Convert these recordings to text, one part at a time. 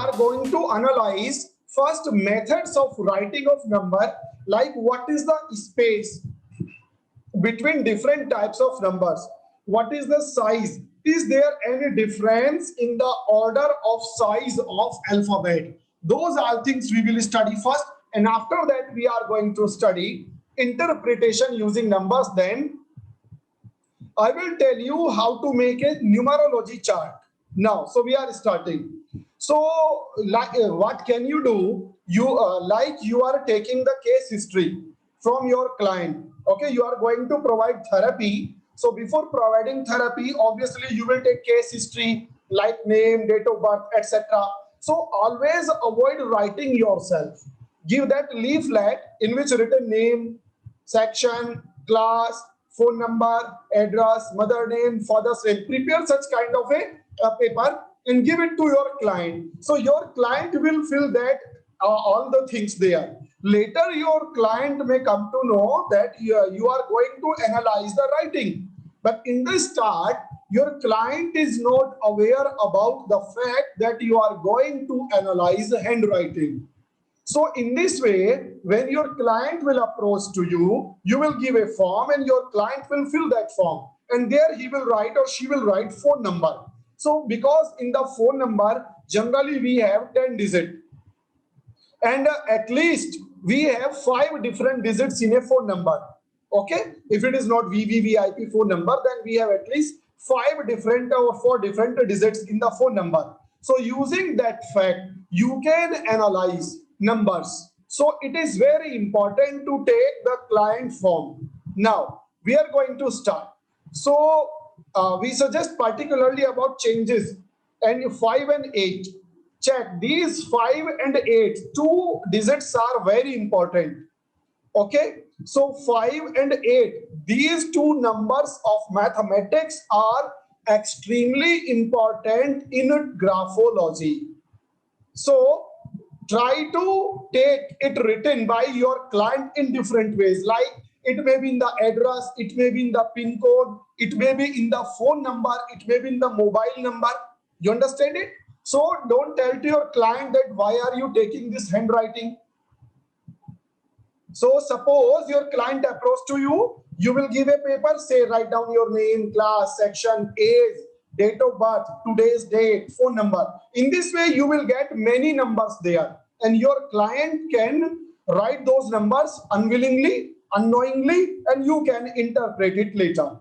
are going to analyze first methods of writing of number, like what is the space between different types of numbers, what is the size, is there any difference in the order of size of alphabet. Those are things we will study first, and after that we are going to study interpretation using numbers. Then I will tell you how to make a numerology chart. Now, so we are starting. So, like, what can you do? Like you are taking the case history from your client. Okay, you are going to provide therapy. So, before providing therapy, obviously you will take case history like name, date of birth, etc. So, always avoid writing yourself. Give that leaflet in which written name, section, class, phone number, address, mother name, father's name. Prepare such kind of a paper and give it to your client. So your client will fill that all the things there. Later, your client may come to know that you are going to analyze the writing. But in the start, your client is not aware about the fact that you are going to analyze the handwriting. So in this way, when your client will approach to you, you will give a form and your client will fill that form. And there he will write or she will write phone number. So because in the phone number, generally we have 10 digits. And at least we have 5 different digits in a phone number. Okay? If it is not VVVIP phone number, then we have at least 5 different or 4 different digits in the phone number. So using that fact, you can analyze numbers. So it is very important to take the client form. Now, we are going to start. So we suggest particularly about changes and 5 and 8. Check these 5 and 8. 2 digits are very important. Okay, so 5 and 8, these two numbers of mathematics are extremely important in graphology. So try to take it written by your client in different ways, like it may be in the address, it may be in the pin code, it may be in the phone number, it may be in the mobile number. You understand it? So don't tell to your client that why are you taking this handwriting. So suppose your client approach to you, you will give a paper, say write down your name, class, section, age, date of birth, today's date, phone number. In this way, you will get many numbers there, and your client can write those numbers unwillingly, unknowingly, and you can interpret it later.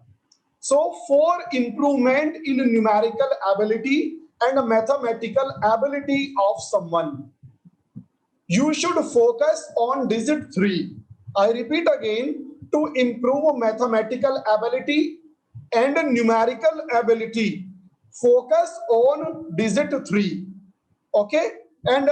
So for improvement in numerical ability and mathematical ability of someone, you should focus on digit 3. I repeat again, to improve mathematical ability and numerical ability, focus on digit 3. Okay? And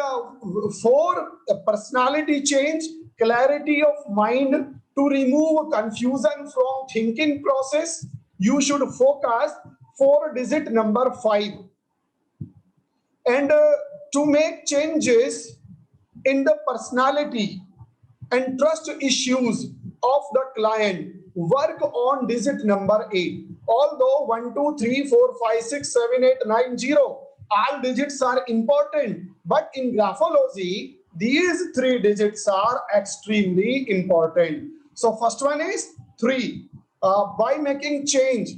for personality change, clarity of mind, to remove confusion from thinking process, you should focus 4-digit number 5. And to make changes in the personality and trust issues of the client, work on digit number 8. Although 1, 2, 3, 4, 5, 6, 7, 8, 9, 0, all digits are important, but in graphology, these 3 digits are extremely important. So first one is 3. By making change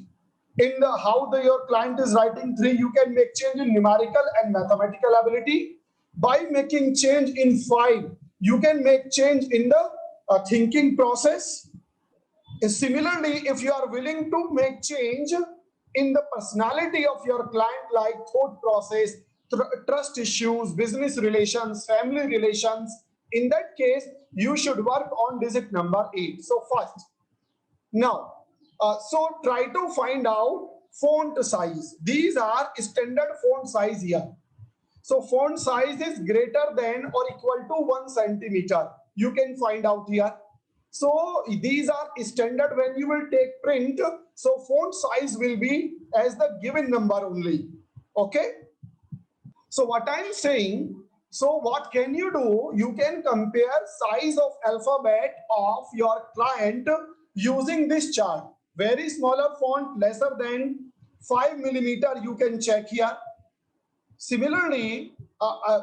in the how your client is writing 3, you can make change in numerical and mathematical ability. By making change in 5, you can make change in the thinking process. Similarly, if you are willing to make change in the personality of your client, like thought process, trust issues, business relations, family relations, in that case, you should work on digit number 8. So first, now, so try to find out font size. These are standard font size here. So font size is greater than or equal to 1 centimeter. You can find out here. So these are standard when you will take print. So font size will be as the given number only. Okay. So what I'm saying, so what can you do? You can compare size of alphabet of your client using this chart. Very smaller font, lesser than 5 millimeter, you can check here. Similarly,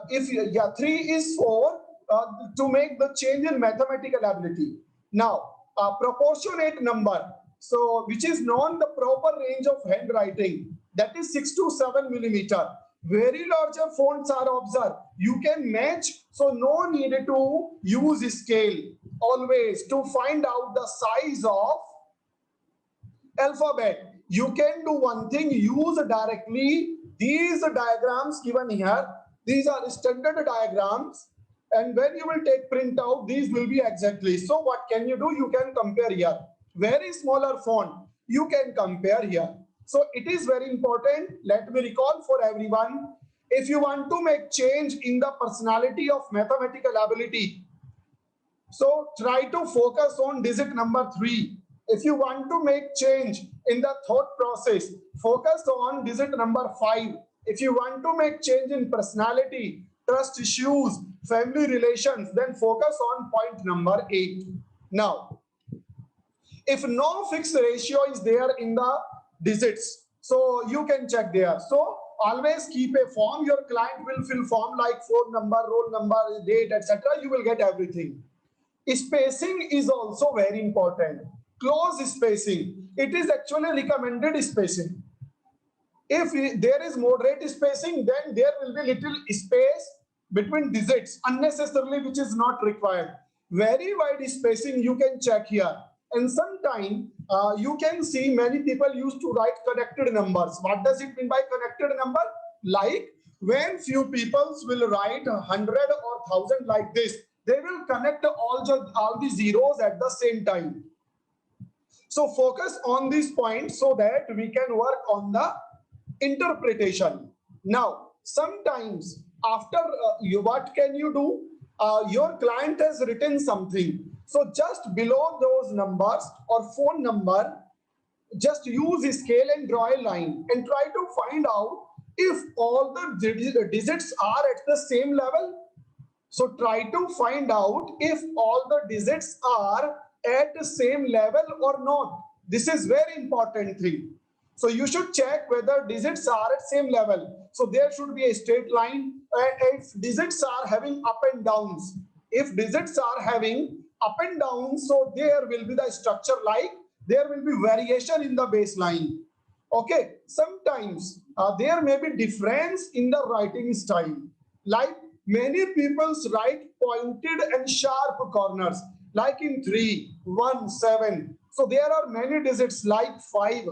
if yeah, 3 is 4 to make the change in mathematical ability. Now, proportionate number, so which is known the proper range of handwriting, that is 6 to 7 millimeter. Very larger fonts are observed. You can match, so no need to use scale always to find out the size of alphabet. You can do one thing, use directly these diagrams given here. These are standard diagrams, and when you will take print out, these will be exactly. So what can you do? You can compare here. Very smaller font, you can compare here. So it is very important. Let me recall for everyone. If you want to make change in the personality of mathematical ability, so try to focus on digit number 3. If you want to make change in the thought process, focus on digit number 5. If you want to make change in personality, trust issues, family relations, then focus on point number 8. Now, if no fixed ratio is there in the digits, so you can check there. So always keep a form. Your client will fill form like phone number, roll number, date, etc. You will get everything. Spacing is also very important. Close spacing. It is actually recommended spacing. If there is moderate spacing, then there will be little space between digits unnecessarily, which is not required. Very wide spacing you can check here. And sometimes you can see many people used to write connected numbers. What does it mean by connected number? Like when few people will write 100 or 1,000 like this, they will connect all the zeros at the same time. So focus on this point so that we can work on the interpretation. Now, sometimes after what can you do? Your client has written something. So just below those numbers or phone number, just use a scale and draw a line and try to find out if all the digits are at the same level. So try to find out if all the digits are at the same level or not. This is very important thing. So you should check whether digits are at same level. So there should be a straight line. If digits are having up and downs, if digits are having up and down, so there will be the structure like there will be variation in the baseline. Okay, sometimes there may be difference in the writing style. Like many people write pointed and sharp corners, like in 3, 1, 7. So there are many digits like 5.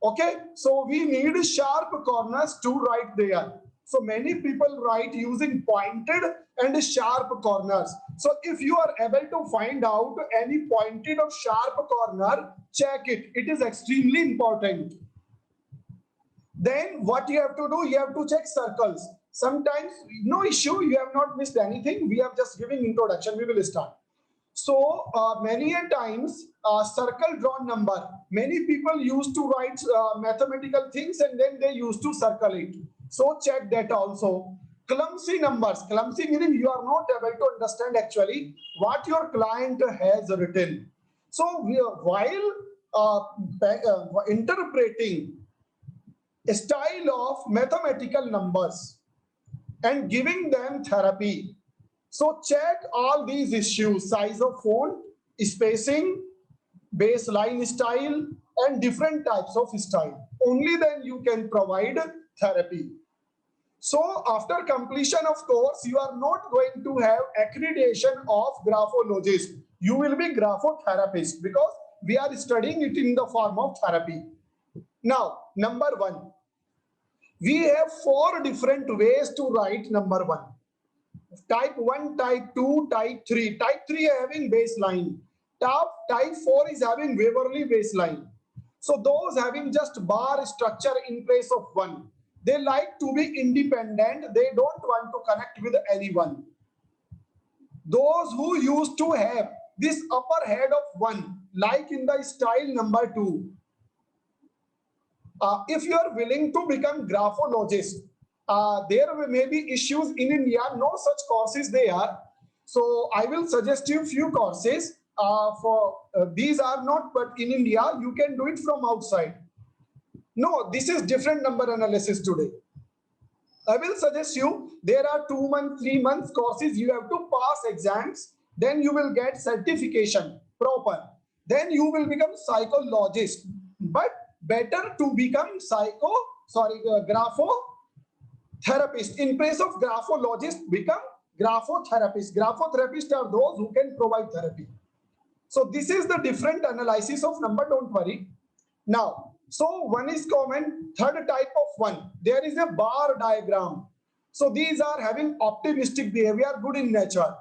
Okay, so we need sharp corners to write there. So many people write using pointed and sharp corners. So if you are able to find out any pointed or sharp corner, check it. It is extremely important. Then what you have to do, you have to check circles. Sometimes, no issue, you have not missed anything. We are just giving introduction. We will start. So many a times, circle drawn number. Many people used to write mathematical things and then they used to circle it. So check that also. Clumsy numbers. Clumsy meaning you are not able to understand actually what your client has written. So while interpreting a style of mathematical numbers and giving them therapy, so check all these issues: size of font, spacing, baseline style, and different types of style. Only then you can provide therapy. So after completion of course, you are not going to have accreditation of graphologist. You will be graphotherapist because we are studying it in the form of therapy. Now, number 1. We have 4 different ways to write number 1. Type 1, type 2, type 3. Type 3 having baseline. Type 4 is having Waverly baseline. So those having just bar structure in place of 1. They like to be independent. They don't want to connect with anyone. Those who used to have this upper head of 1, like in the style number 2. If you are willing to become graphologist, there may be issues in India, no such courses there. So I will suggest you few courses. These are not, but in India, you can do it from outside. No, this is different number analysis today. I will suggest you, there are 2 months, 3 months courses, you have to pass exams, then you will get certification proper. Then you will become psychologist. But better to become graphotherapist. In place of graphologist, become graphotherapist. Graphotherapist are those who can provide therapy. So this is the different analysis of number, don't worry. Now, so one is common, third type of one, there is a bar diagram. So these are having optimistic behavior, good in nature.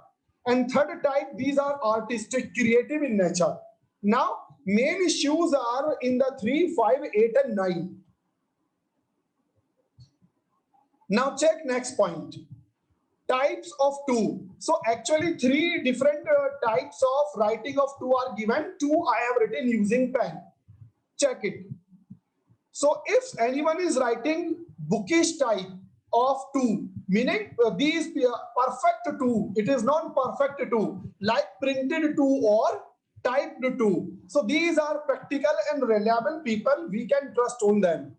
And third type, these are artistic, creative in nature. Now, main issues are in the 3, 5, 8 and 9. Now check next point. Types of two. So actually three different types of writing of two are given. Two I have written using pen. Check it. So if anyone is writing bookish type of two, meaning these perfect two, it is non-perfect two, like printed two or typed two. So these are practical and reliable people, we can trust on them.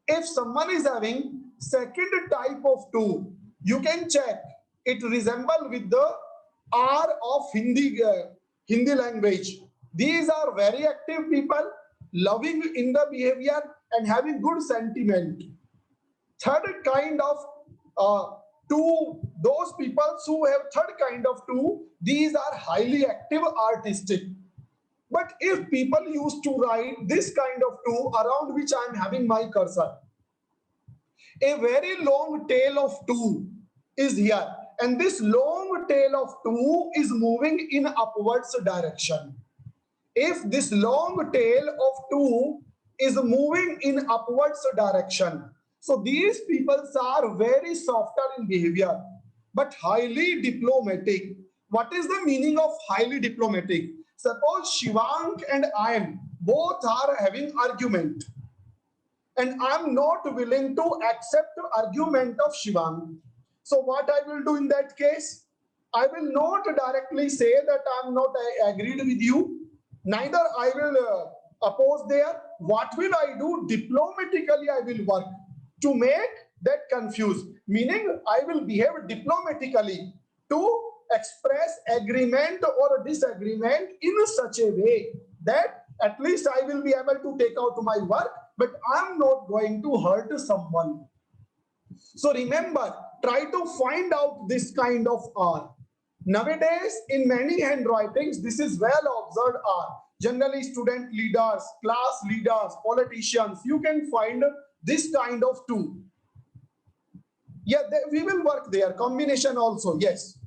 If someone is having second type of two, you can check it resemble with the R of Hindi language. These are very active people, loving in the behavior and having good sentiment. Third kind of two, those people who have third kind of two, these are highly active, artistic. But if people used to write this kind of two around which I am having my cursor, a very long tail of two is here, and this long tail of two is moving in upwards direction. If this long tail of two is moving in upwards direction, so these people are very softer in behavior but highly diplomatic. What is the meaning of highly diplomatic? Suppose Shivank and I am both are having argument, and I'm not willing to accept the argument of Shivang. So what I will do in that case? I will not directly say that I'm not agreed with you. Neither I will oppose there. What will I do? Diplomatically, I will work to make that confused. Meaning, I will behave diplomatically to express agreement or disagreement in such a way that at least I will be able to take out my work, but I'm not going to hurt someone. So remember, try to find out this kind of R. Nowadays, in many handwritings, this is well observed R. Generally, student leaders, class leaders, politicians, you can find this kind of two. Yeah, we will work there. Combination also, yes.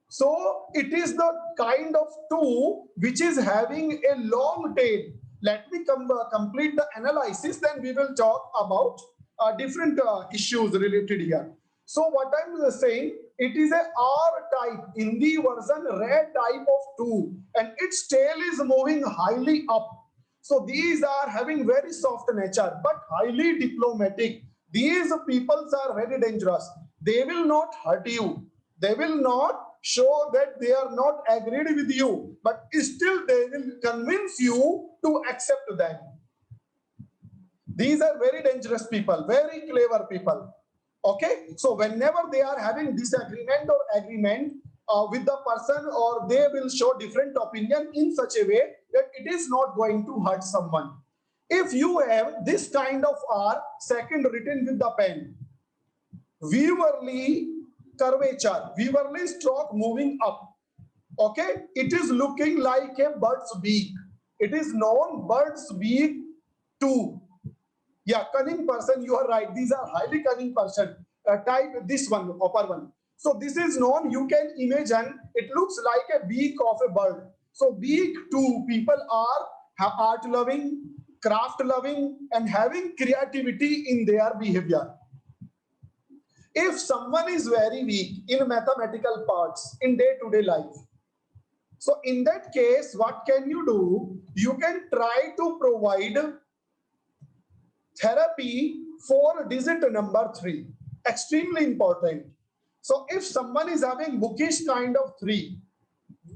So it is the kind of two which is having a long tail. Let me complete the analysis, then we will talk about different issues related here. So what I'm saying, it is a R type, Hindi version, red type of two, and its tail is moving highly up. So these are having very soft nature, but highly diplomatic. These peoples are very dangerous. They will not hurt you. They will not show that they are not agreed with you, but still they will convince you to accept them. These are very dangerous people, very clever people. Okay, so whenever they are having disagreement or agreement with the person, or they will show different opinion in such a way that it is not going to hurt someone. If you have this kind of R, second written with the pen, Weaverly curvature, Weaverly stroke moving up. Okay, it is looking like a bird's beak. It is known bird's beak too. Yeah, cunning person, you are right. These are highly cunning person. Type this one, upper one. So this is known, you can imagine, it looks like a beak of a bird. So beak too, people are art loving, craft loving, and having creativity in their behavior. If someone is very weak in mathematical parts in day-to-day life, so in that case, what can you do? You can try to provide therapy for digit number 3. Extremely important. So if someone is having bookish kind of 3,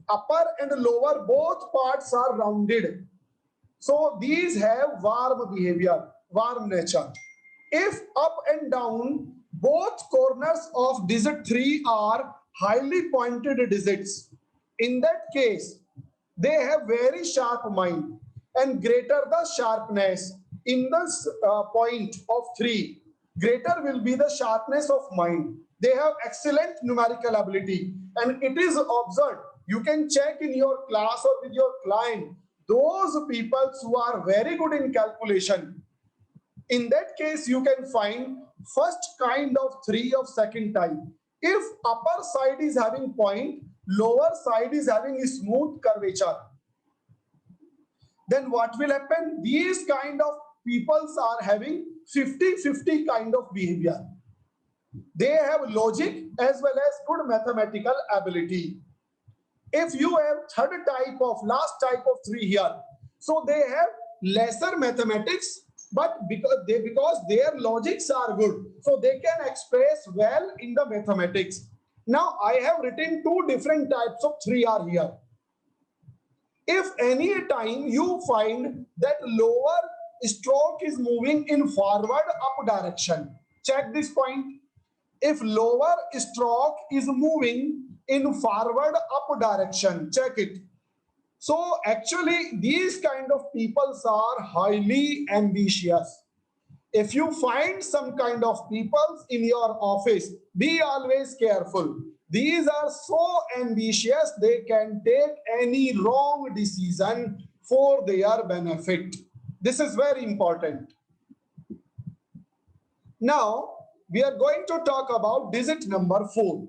upper and lower both parts are rounded. So these have warm behavior, warm nature. If up and down, both corners of digit 3 are highly pointed digits. In that case, they have very sharp mind, and greater the sharpness in the point of 3, greater will be the sharpness of mind. They have excellent numerical ability, and it is observed. You can check in your class or with your client, those people who are very good in calculation. In that case, you can find first kind of 3 of second type. If upper side is having point, lower side is having a smooth curvature, then what will happen? These kind of peoples are having 50-50 kind of behavior. They have logic as well as good mathematical ability. If you have third type of last type of 3 here, so they have lesser mathematics, but because their logics are good, so they can express well in the mathematics. Now I have written 2 different types of 3 are here. If any time you find that lower stroke is moving in forward up direction, check this point. If lower stroke is moving in forward up direction, check it. So actually these kind of peoples are highly ambitious. If you find some kind of peoples in your office, be always careful. These are so ambitious, they can take any wrong decision for their benefit. This is very important. Now, we are going to talk about digit number 4.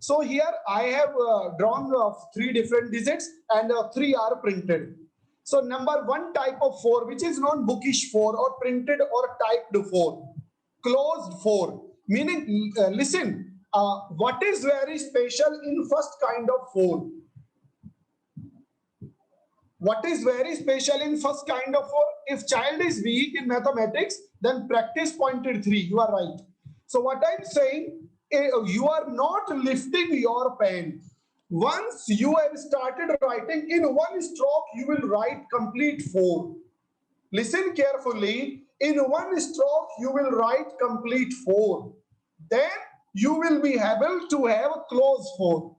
So here I have drawn 3 different digits and 3 are printed. So number 1 type of 4, which is non-bookish 4 or printed or typed 4, closed 4, meaning listen, what is very special in first kind of 4? What is very special in first kind of 4? If child is weak in mathematics, then practice pointed 3, you are right. So what I'm saying, you are not lifting your pen. Once you have started writing, in one stroke, you will write complete 4. Listen carefully. In one stroke, you will write complete 4. Then you will be able to have a close 4,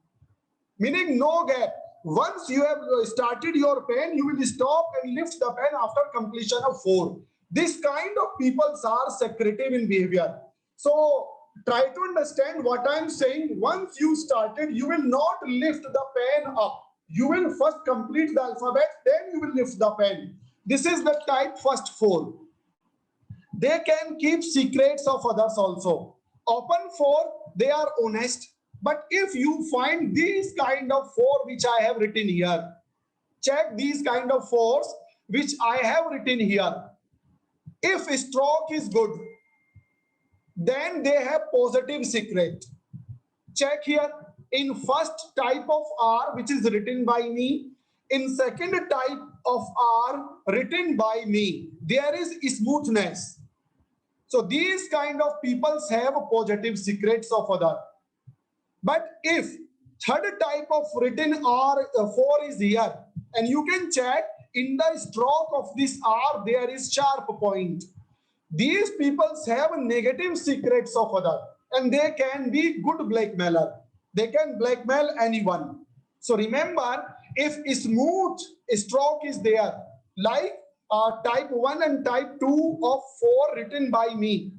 meaning no gap. Once you have started your pen, you will stop and lift the pen after completion of 4. This kind of people are secretive in behavior. So try to understand what I'm saying. Once you started, you will not lift the pen up. You will first complete the alphabet, then you will lift the pen. This is the type first 4. They can keep secrets of others also. Open 4, they are honest. But if you find these kind of 4 which I have written here, check these kind of 4s which I have written here. If stroke is good, then they have positive secret. Check here. In first type of R, which is written by me, in second type of R written by me, there is smoothness. So these kind of people have positive secrets of other. But if third type of written R4 is here, and you can check in the stroke of this R, there is sharp point. These people have negative secrets of other, and they can be good blackmailer. They can blackmail anyone. So remember, if smooth stroke is there, like type 1 and type 2 of 4 written by me,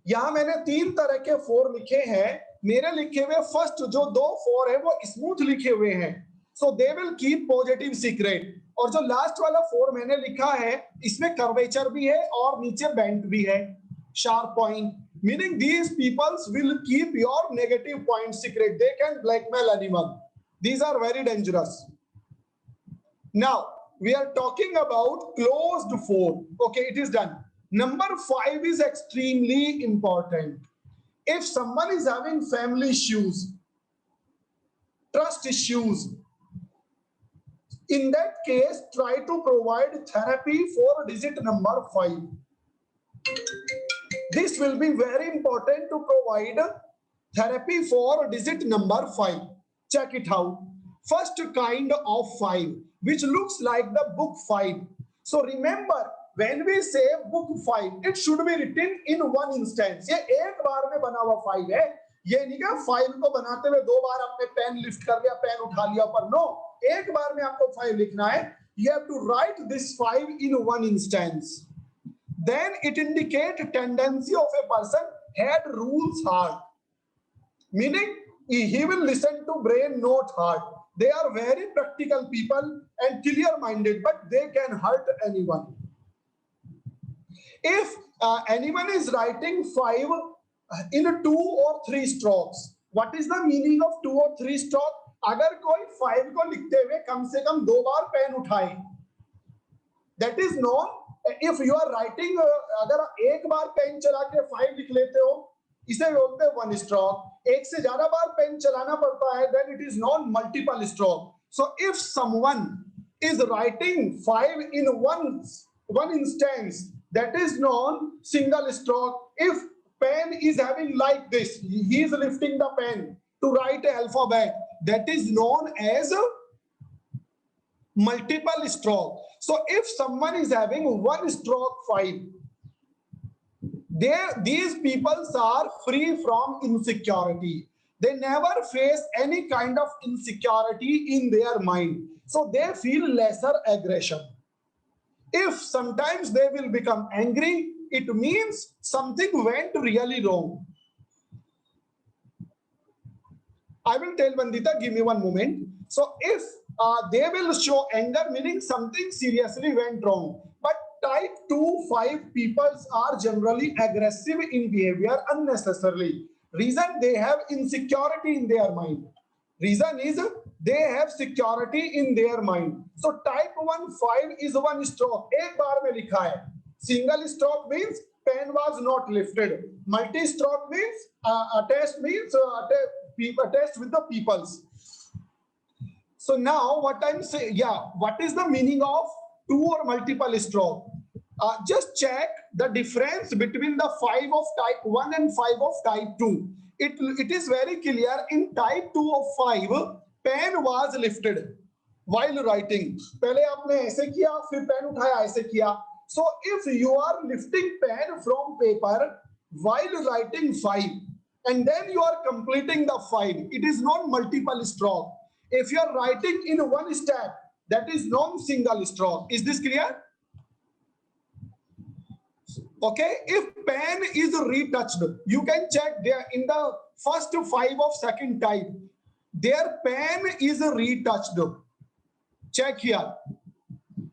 यहाँ मैंने 3 तरह के 4 लिखे हैं. मेरे लिखे हुए first जो 2 4 है वो स्मूथ लिखे हुए हैं. So they will keep positive secret. और जो लास्ट वाला 4 मैंने लिखा है, इसमें कर्वेचर भी है और नीचे बेंट भी है, sharp point. Meaning these peoples will keep your negative point secret. They can blackmail anyone. These are very dangerous. Now we are talking about closed 4. Okay, it is done. Number 5 is extremely important. If someone is having family issues, trust issues, in that case, try to provide therapy for digit number 5. This will be very important to provide therapy for digit number 5. Check it out. First kind of 5, which looks like the book 5. So remember, when we say book 5, it should be written in one instance. ये एक बार में बना हुआ 5 है, ये नहीं कि 5 को बनाते हुए 2 बार आपने पेन लिफ्ट कर लिया, पेन उठा लिया, पर नो, एक बार में आपको 5 लिखना है. You have to write this 5 in one instance. Then it indicates tendency of a person head rules heart, meaning he will listen to brain, not heart. They are very practical people and clear-minded, but they can hurt anyone. If anyone is writing 5 in 2 or 3 strokes, what is the meaning of 2 or 3 strokes? अगर कोई 5 को लिखते हुए कम से कम 2 बार pen उठाए, that is known. If you are writing, अगर एक बार pen चला के 5 लिख लेते हो, इसे बोलते हैं 1 stroke. एक से ज्यादा बार पेन चलाना पड़ता है, then it is known multiple stroke. So if someone is writing 5 in one instance, that is known single stroke. If pen is having like this, he is lifting the pen to write alphabet, that is known as multiple stroke. So if someone is having 1 stroke 5, these people are free from insecurity. They never face any kind of insecurity in their mind. So they feel lesser aggression. If sometimes they will become angry, it means something went really wrong. I will tell Vandita, give me one moment. So if they will show anger, meaning something seriously went wrong. But type 2-5 people are generally aggressive in behavior unnecessarily. Reason, they have insecurity in their mind. Reason is they have security in their mind. So type 1-5 is 1 stroke. एक बार में लिखा है. Single stroke means pen was not lifted. Multi stroke means attached with the peoples. So now what I'm saying, what is the meaning of 2 or multiple stroke? Just check the difference between the 5 of type 1 and 5 of type 2. It is very clear. In type 2 of 5, pen was lifted while writing. पहले आपने ऐसे किया, फिर pen उठाया, ऐसे किया. So if you are lifting pen from paper while writing 5, and then you are completing the 5, it is not multiple stroke. If you are writing in one step, that is non-single stroke. Is this clear? Okay, if pen is retouched, you can check there in the first 5 of second type, their pen is retouched. Check here.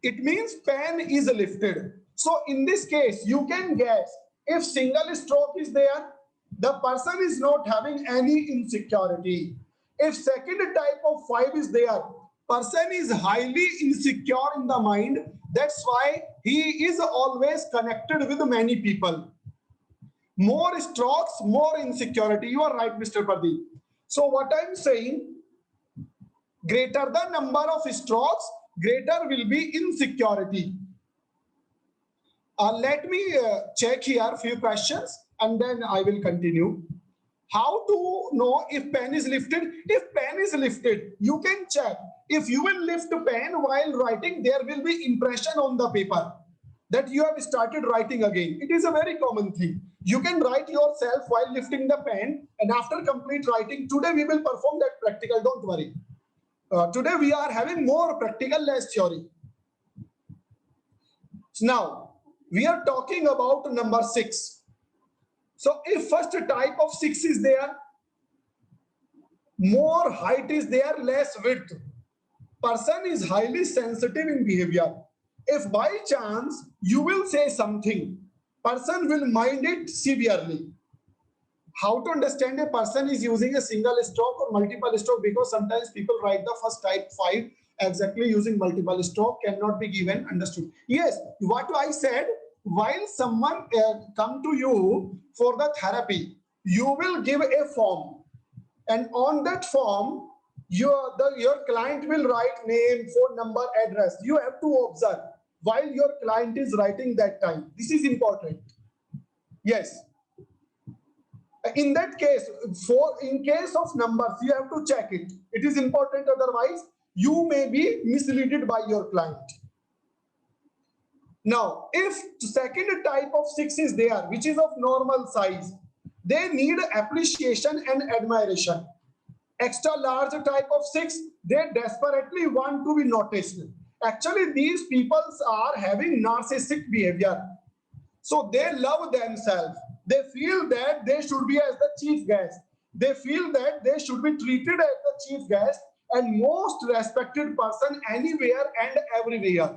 It means pen is lifted. So in this case, you can guess if single stroke is there, the person is not having any insecurity. If second type of 5 is there, person is highly insecure in the mind. That's why he is always connected with many people. More strokes, more insecurity. You are right, Mr. Pradeep. So what I'm saying, greater the number of strokes, greater will be insecurity. Let me check here a few questions and then I will continue. How to know if pen is lifted? If pen is lifted, you can check. If you will lift pen while writing, there will be impression on the paper that you have started writing again. It is a very common thing. You can write yourself while lifting the pen, and after complete writing, today we will perform that practical, don't worry. Today we are having more practical, less theory. Now, we are talking about number 6. So if first type of 6 is there, more height is there, less width. Person is highly sensitive in behavior. If by chance you will say something, person will mind it severely. How to understand a person is using a single stroke or multiple stroke? Because sometimes people write the first type 5 exactly using multiple stroke, cannot be given understood. Yes, what I said, while someone come to you for the therapy, you will give a form, and on that form your client will write name, phone number, address. You have to observe while your client is writing that time. This is important. Yes, in that case, in case of numbers, you have to check it. It is important, otherwise you may be misled by your client. Now, if second type of 6 is there, which is of normal size, they need appreciation and admiration. Extra large type of 6, they desperately want to be noticed. Actually, these people are having narcissistic behavior. So they love themselves. They feel that they should be as the chief guest. They feel that they should be treated as the chief guest and most respected person anywhere and everywhere.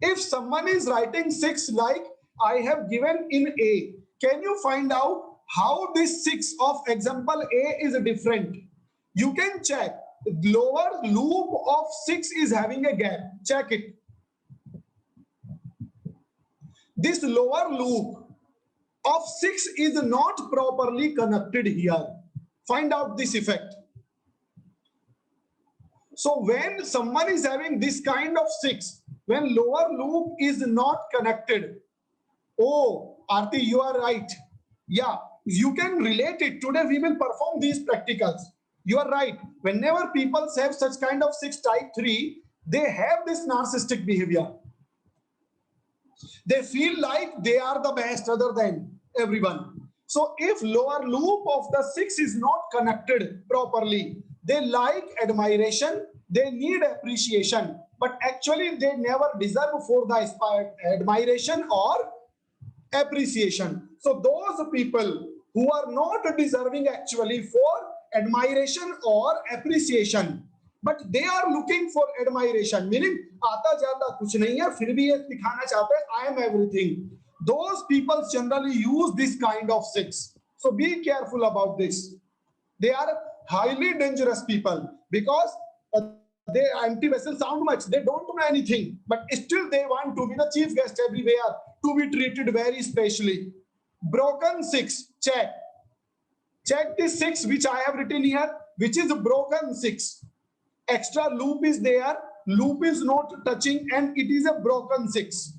If someone is writing 6 like I have given in A, can you find out how this 6 of example A is different? You can check. Lower loop of 6 is having a gap. Check it. This lower loop of 6 is not properly connected here. Find out this effect. So when someone is having this kind of 6, when lower loop is not connected, oh, Aarti, you are right. Yeah, you can relate it. Today we will perform these practicals. You are right. Whenever people have such kind of 6 type 3, they have this narcissistic behavior. They feel like they are the best other than everyone. So if lower loop of the 6 is not connected properly, they like admiration, they need appreciation, but actually they never deserve for the admiration or appreciation. So those people who are not deserving actually for admiration or appreciation, but they are looking for admiration, meaning आता जाता कुछ नहीं है फिर भी ये दिखाना चाहते हैं I am everything. Those people generally use this kind of 6. So be careful about this. They are highly dangerous people because they empty vessels sound much. They don't know anything, but still they want to be the chief guest everywhere, to be treated very specially. Broken 6, check. Check this 6 which I have written here, which is broken 6. Extra loop is there, loop is not touching, and it is a broken 6.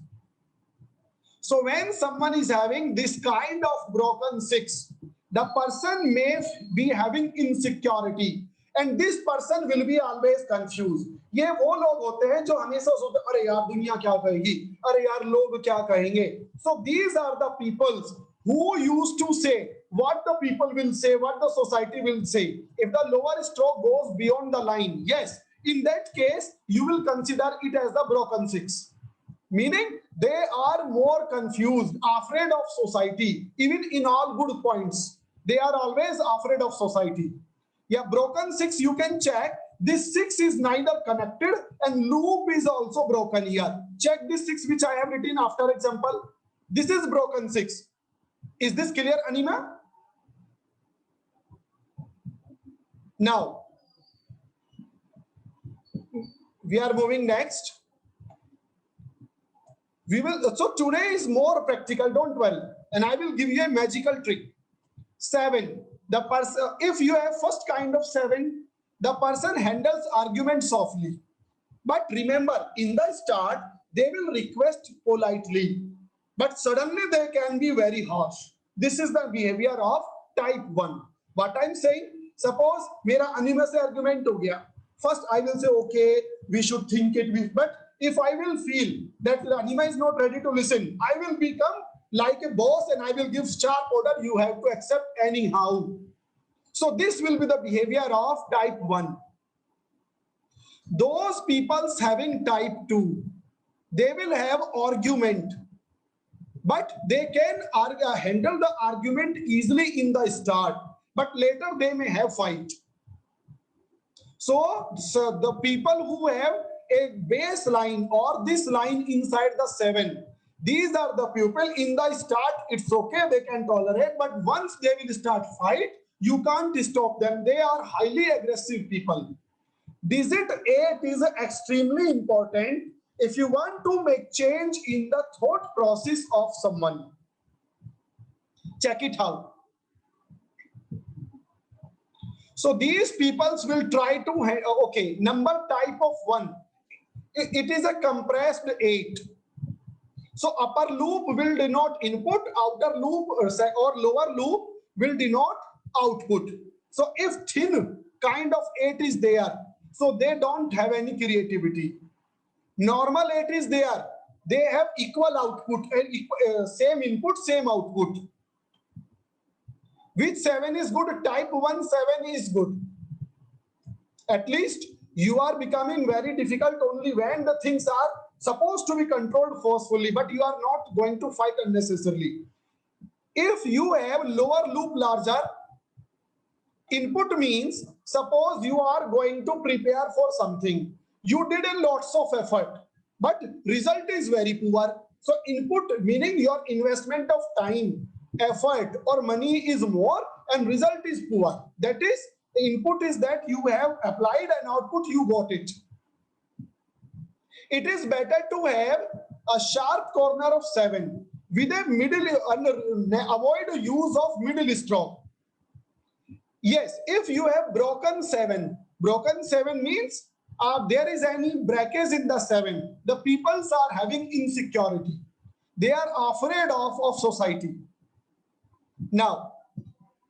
So when someone is having this kind of broken 6, the person may be having insecurity, and this person will be always confused. ये वो लोग होते हैं जो हमेशा सोचते हैं अरे यार दुनिया क्या कहेगी, अरे यार लोग क्या कहेंगे. So these are the people who used to say what the people will say, what the society will say. If the lower stroke goes beyond the line, yes, in that case you will consider it as the broken 6. Meaning they are more confused, afraid of society, even in all good points. They are always afraid of society. Yeah, broken 6 you can check. This 6 is neither connected and loop is also broken here. Check this 6 which I have written after example. This is broken 6. Is this clear, Anima? Now, we are moving next. We will, so today is more practical, don't worry, and I will give you a magical trick. 7, the person, if you have first kind of 7, the person handles argument softly, but remember in the start they will request politely, but suddenly they can be very harsh. This is the behavior of type 1. What I'm saying, suppose मेरा Anima से argument हो गया, first I will say okay, we should think it, but if I will feel that Anima is not ready to listen, I will become like a boss and I will give sharp order, you have to accept anyhow. So this will be the behavior of type 1. Those people having type 2, they will have argument, but they can handle the argument easily in the start, but later they may have fight. So the people who have a baseline or this line inside the 7, these are the people in the start, it's okay, they can tolerate, but once they will start fight, you can't stop them. They are highly aggressive people. Digit 8 is extremely important if you want to make change in the thought process of someone. Check it out. So these peoples will try to, okay, number type of 1, it is a compressed 8. So upper loop will denote input, outer loop or lower loop will denote output. So if thin kind of 8 is there, so they don't have any creativity. Normal 8 is there, they have equal output and same input, same output. Which 7 is good? Type 1 7 is good. At least you are becoming very difficult only when the things are supposed to be controlled forcefully, but you are not going to fight unnecessarily. If you have lower loop larger, input means suppose you are going to prepare for something. You did a lots of effort, but result is very poor. So input meaning your investment of time, effort or money is more and result is poor. That is, the input is that you have applied and output you got it. It is better to have a sharp corner of 7 with a middle, avoid use of middle stroke. Yes, if you have broken 7 means there is any breakage in the 7. The peoples are having insecurity. They are afraid of society. Now,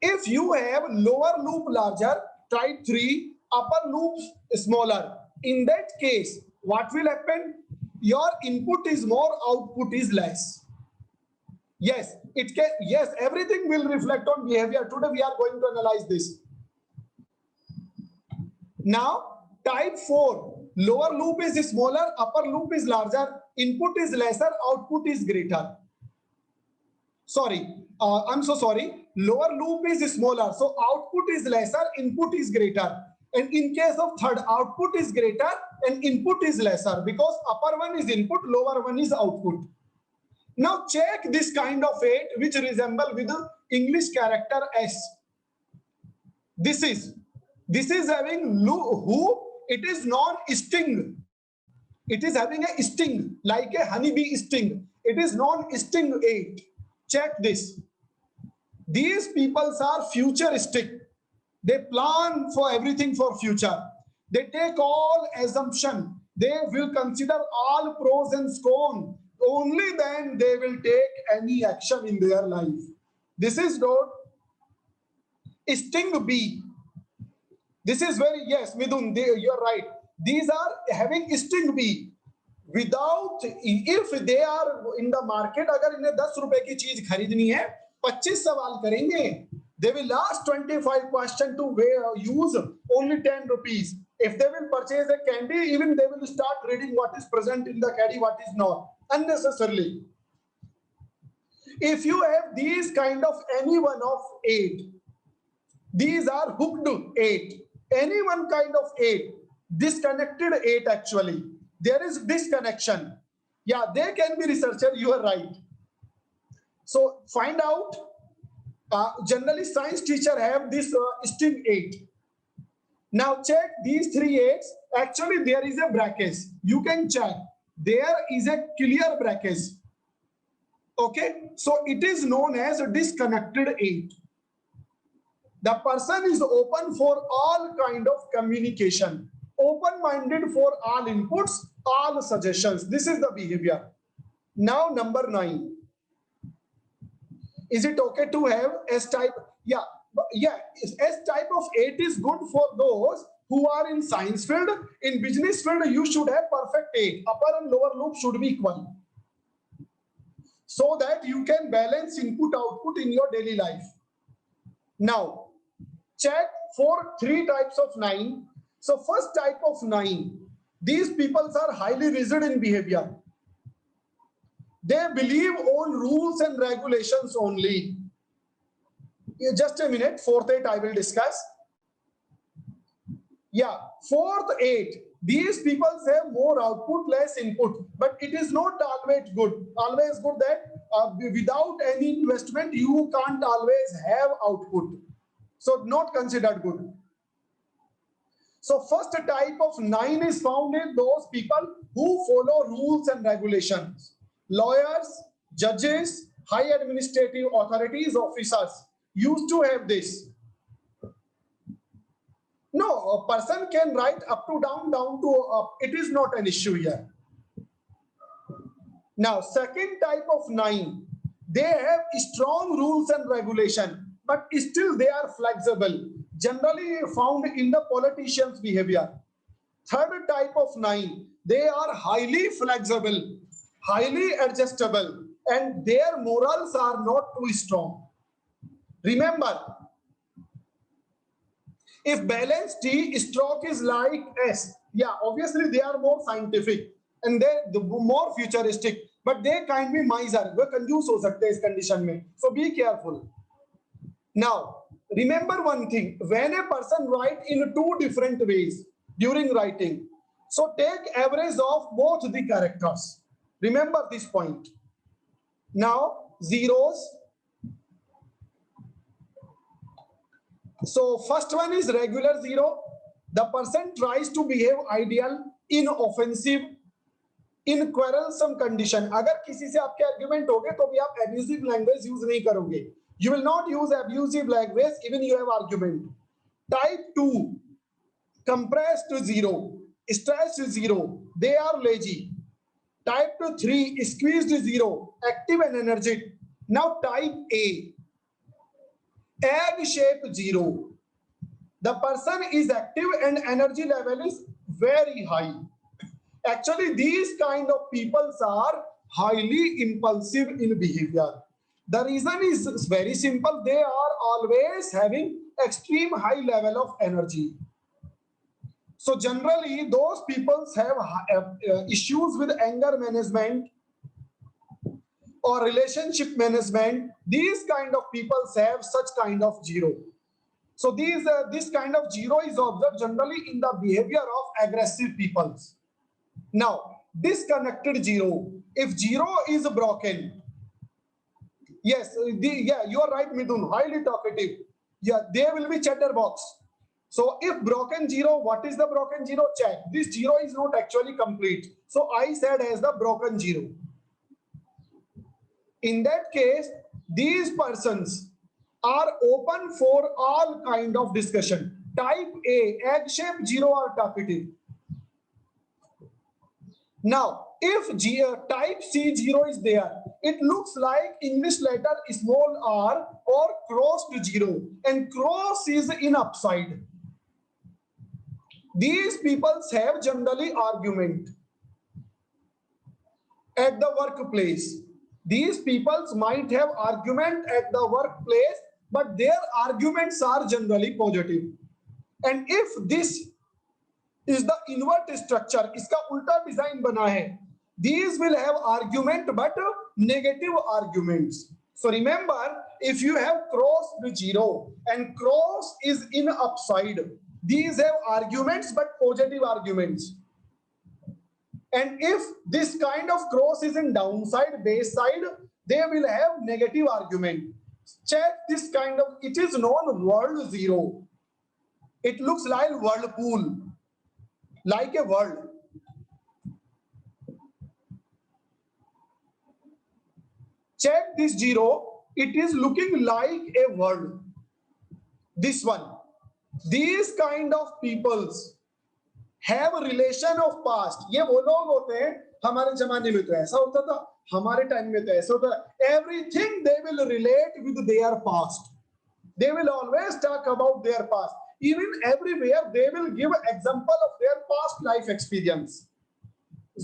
if you have lower loop larger, type 3, upper loop smaller, in that case, what will happen? Your input is more, output is less. Yes, it can. Yes, everything will reflect on behavior. Today we are going to analyze this. Now, type 4, lower loop is smaller, upper loop is larger, input is lesser, output is greater. Sorry, I'm so sorry. Lower loop is smaller, so output is lesser, input is greater. And in case of third, output is greater and input is lesser because upper one is input, lower one is output. Now check this kind of 8 which resemble with the English character S. This is having who, it is non-sting. It is having a sting like a honeybee sting. It is non-sting 8. Check this. These peoples are futuristic. They plan for everything for future. They take all assumption. They will consider all pros and cons. Only then they will take any action in their life. This is not sting B. This is very, yes, Midun, you're right. These are having sting B. Without, if they are in the market, अगर इन्हें 10 रुपए की चीज खरीदनी है, 25 सवाल करेंगे. They will ask 25 questions to use only 10 rupees. If they will purchase a candy, even they will start reading what is present in the candy, what is not, unnecessarily. If you have these kind of any one of 8, these are hooked 8. Any one kind of 8, disconnected 8 actually. There is disconnection. Yeah, they can be researcher, you are right. So find out. Generally, science teacher have this sting 8. Now check these 3 8s. Actually, there is a breakage. You can check. There is a clear breakage. Okay, so it is known as a disconnected 8. The person is open for all kind of communication, open-minded for all inputs, all suggestions. This is the behavior. Now number 9. Is it okay to have S type? Yeah, S type of 8 is good for those who are in science field. In business field, you should have perfect 8. Upper and lower loop should be equal, so that you can balance input output in your daily life. Now, check for 3 types of 9. So first type of 9, these people are highly rigid in behavior. They believe on rules and regulations only. Just a minute, 4th 8 I will discuss. Yeah, 4th 8, these people have more output, less input, but it is not always good. Always good that without any investment, you can't always have output. So not considered good. So first type of 9 is found in those people who follow rules and regulations. Lawyers, judges, high administrative authorities, officers used to have this. No, a person can write up to down, down to up. It is not an issue here. Now, second type of 9, they have strong rules and regulation, but still they are flexible, generally found in the politician's behavior. Third type of 9, they are highly flexible. highly adjustable, and their morals are not too strong. Remember, if balance T, stroke is like S. Yeah, obviously they are more scientific and they more futuristic, but they can be miser. वो कंजूस हो सकते हैं इस condition में. So be careful. Now, remember one thing: when a person write in two different ways during writing, so take average of both the characters. Remember this point. Now, zeros. So first one is regular zero. The person tries to behave ideal, inoffensive, in quarrelsome condition. अगर किसी से आपके argument हो गए तो भी आप abusive language use नहीं करोगे. You will not use abusive language even you have argument. Type 2, compressed zero, stressed zero. They are lazy. Type 3, squeezed zero, active and energetic. Now type A, egg-shaped zero. The person is active and energy level is very high. Actually, these kind of people are highly impulsive in behavior. The reason is very simple. They are always having extreme high level of energy. So generally, those people have issues with anger management or relationship management. These kind of people have such kind of zero. So this kind of zero is observed generally in the behavior of aggressive peoples. Now, disconnected zero. If zero is broken, yes, you are right, Midun. Highly talkative. Yeah, they will be chatterbox. So if broken zero, what is the broken zero? Check. This zero is not actually complete. So I said as the broken zero. In that case, these persons are open for all kind of discussion. Type A, egg-shaped zero are talkative. Now, if type C zero is there, it looks like English letter small r or crossed zero, and cross is in upside. These people have generally argument at the workplace. These people might have argument at the workplace, but their arguments are generally positive. And if this is the invert structure, iska ulta design bana hai, these will have argument but negative arguments. So remember, if you have cross zero and cross is in upside, these have arguments but positive arguments. And if this kind of cross is in downside, base side, they will have negative argument. Check this kind of, it is known world zero. It looks like whirlpool, like a world. Check this zero, it is looking like a world. This one. These kind of peoples have a relation of past. ये वो लोग होते हैं, हमारे जमाने में तो ऐसा होता था, हमारे टाइम में तो ऐसा होता था. Everything they will relate with their past. They will always talk about their past. Even everywhere they will give example of their past life experience.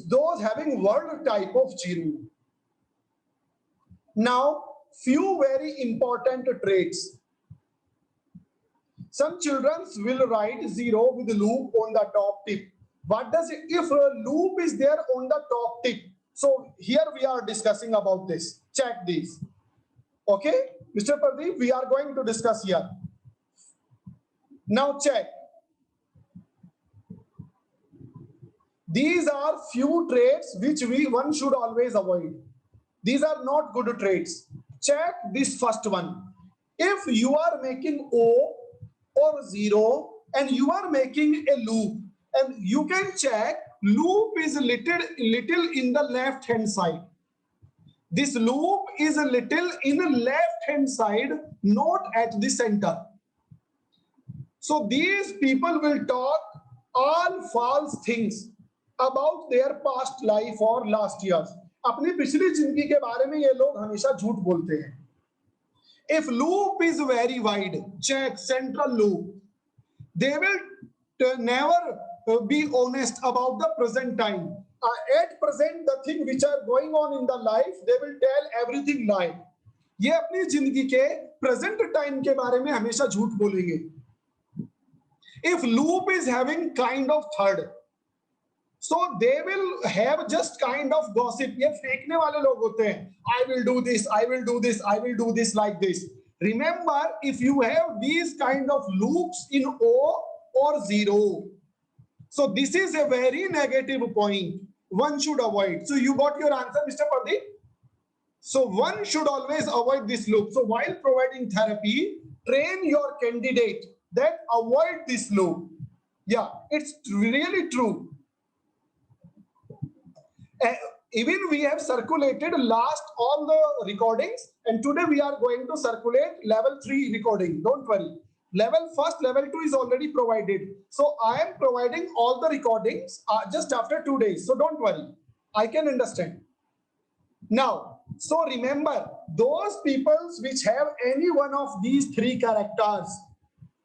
Those having world type of zero. Now, few very important traits. Some children will write zero with loop on the top tip. What does it, if a loop is there on the top tip? So here we are discussing about this. Check this. Okay, Mr. Pradeep, we are going to discuss here. Now check. These are few traits which one should always avoid. These are not good traits. Check this first one. If you are making O or zero and you are making a loop, and you can check loop is little in the left hand side. This loop is a little in the left hand side, not at the center. So these people will talk all false things about their past life or last years. अपनी पिछली जिंदगी के बारे में ये लोग हमेशा झूठ बोलते हैं. If loop is very wide, check central loop. They will never be honest about the present time. at present the thing which are going on in the life, they will tell everything lie. ये अपनी जिंदगी के present time के बारे में हमेशा झूठ बोलेंगे. If loop is having kind of third, so they will have just kind of gossip. ये फेंकने वाले लोग होते हैं. I will do this, I will do this, I will do this like this. Remember, if you have these kind of loops in O or 0, so this is a very negative point. One should avoid. So you got your answer, Mr. Pradeep? So one should always avoid this loop. So while providing therapy, train your candidate that avoid this loop. Yeah, it's really true. Even we have circulated last all the recordings, and today we are going to circulate level 3 recording. Don't worry. Level 2 is already provided. So I am providing all the recordings just after 2 days. So don't worry. I can understand. Now, so remember, those peoples which have any one of these 3 characters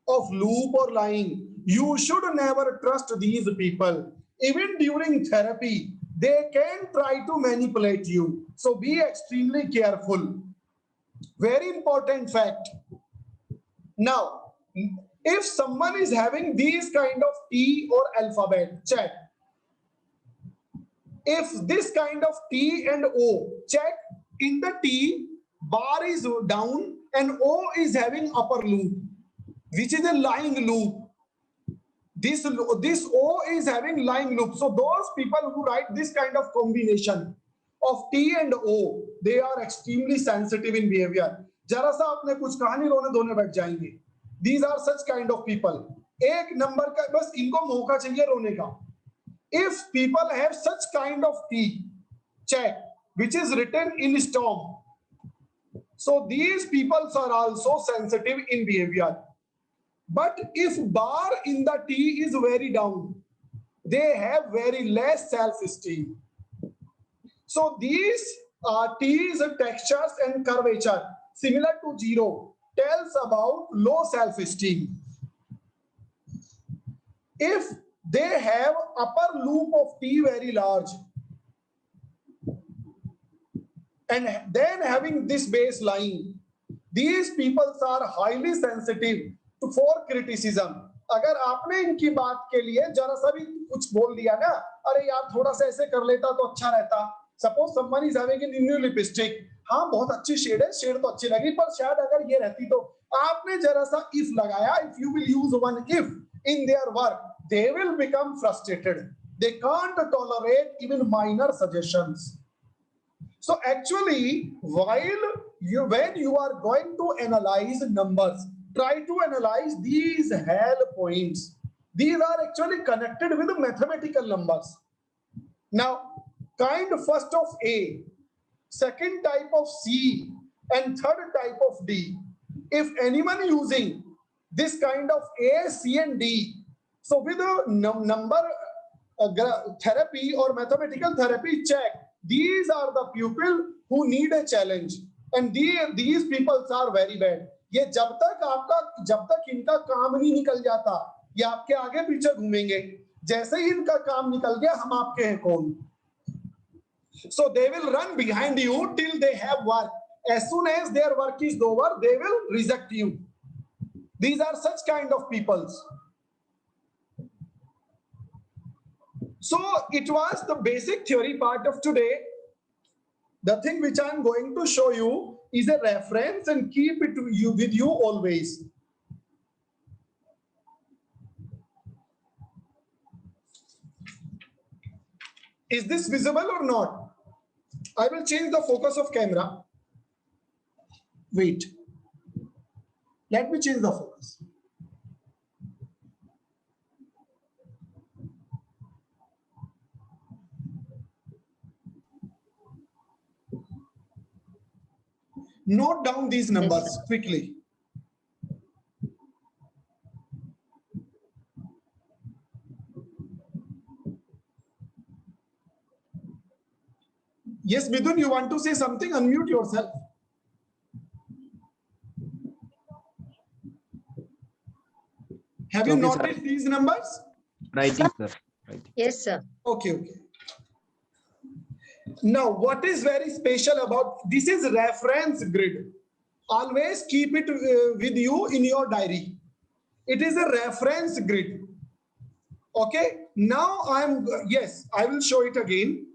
of loop or lying, you should never trust these people. Even during therapy, they can try to manipulate you. So be extremely careful. Very important fact. Now, if someone is having these kind of T or alphabet, check. If this kind of T and O, check. In the T, bar is down and O is having upper loop, which is a lying loop. This O is having lying loop. So those people who write this kind of combination of T and O, they are extremely sensitive in behavior. जरा सा आपने कुछ कहानी रोने धोने बैठ जाएंगे. These are such kind of people. एक नंबर का बस इनको मौका चाहिए रोने का. If people have such kind of T, check, which is written in storm. So these people are also sensitive in behavior. But if bar in the T is very down, they have very less self-esteem. So these T's textures and curvature similar to 0 tells about low self-esteem. If they have upper loop of T very large and then having this baseline, these people are highly sensitive for criticism. अगर आपने इनकी बात के लिए जरा सा भी कुछ बोल दिया ना, अरे यार थोड़ा सा ऐसे कर लेता तो अच्छा रहता. Suppose someone is having a new lipstick, हाँ बहुत अच्छी शेड है, शेड तो अच्छी लगी, पर शायद अगर ये रहती तो आपने जरा सा if लगाया. If you will use one if in their work, they will become frustrated. They can't tolerate even minor suggestions. So actually, when you are going to analyze numbers, try to analyze these hell points. These are actually connected with the mathematical numbers. Now, kind first of A, second type of C, and third type of D. If anyone using this kind of A, C, and D, so with a number therapy or mathematical therapy, check. These are the people who need a challenge, and these people are very bad. ये जब तक इनका काम नहीं निकल जाता, ये आपके आगे पीछे घूमेंगे. जैसे ही इनका काम निकल गया, हम आपके हैं कौन? So they will run behind you till they have work. As soon as their work is over, they will reject you. These are such kind of peoples. So it was the basic theory part of today. The thing which I am going to show you is a reference and keep it with you always. Is this visible or not? I will change the focus of camera. Wait. Let me change the focus. Note down these numbers quickly. Yes, Midun, you want to say something? Unmute yourself. Have you noticed these numbers? Writing, sir. Writing. Yes, sir. Okay, okay. Now, what is very special about this is reference grid. Always keep it with you in your diary. It is a reference grid. Okay. Now yes, I will show it again.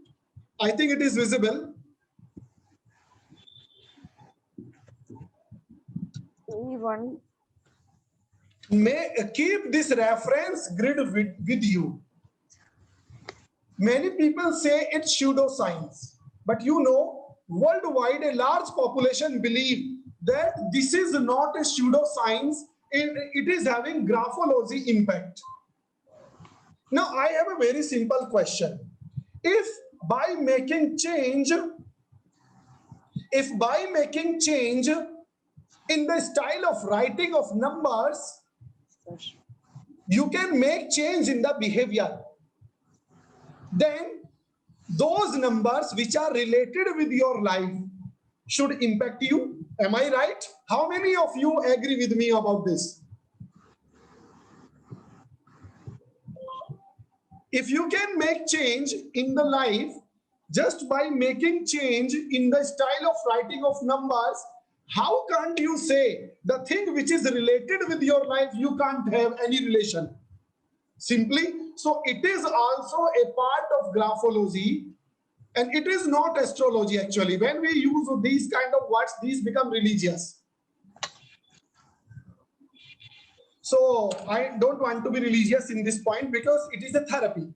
I think it is visible. E1. Keep this reference grid with you. Many people say it's pseudoscience, but you know, worldwide a large population believe that this is not a pseudoscience, it is having graphology impact. Now, I have a very simple question. If by making change in the style of writing of numbers, you can make change in the behavior, then those numbers which are related with your life should impact you. Am I right? How many of you agree with me about this? If you can make change in the life just by making change in the style of writing of numbers, how can't you say the thing which is related with your life you can't have any relation? Simply, so it is also a part of graphology, and it is not astrology actually. When we use these kind of words, these become religious. So I don't want to be religious in this point because it is a therapy.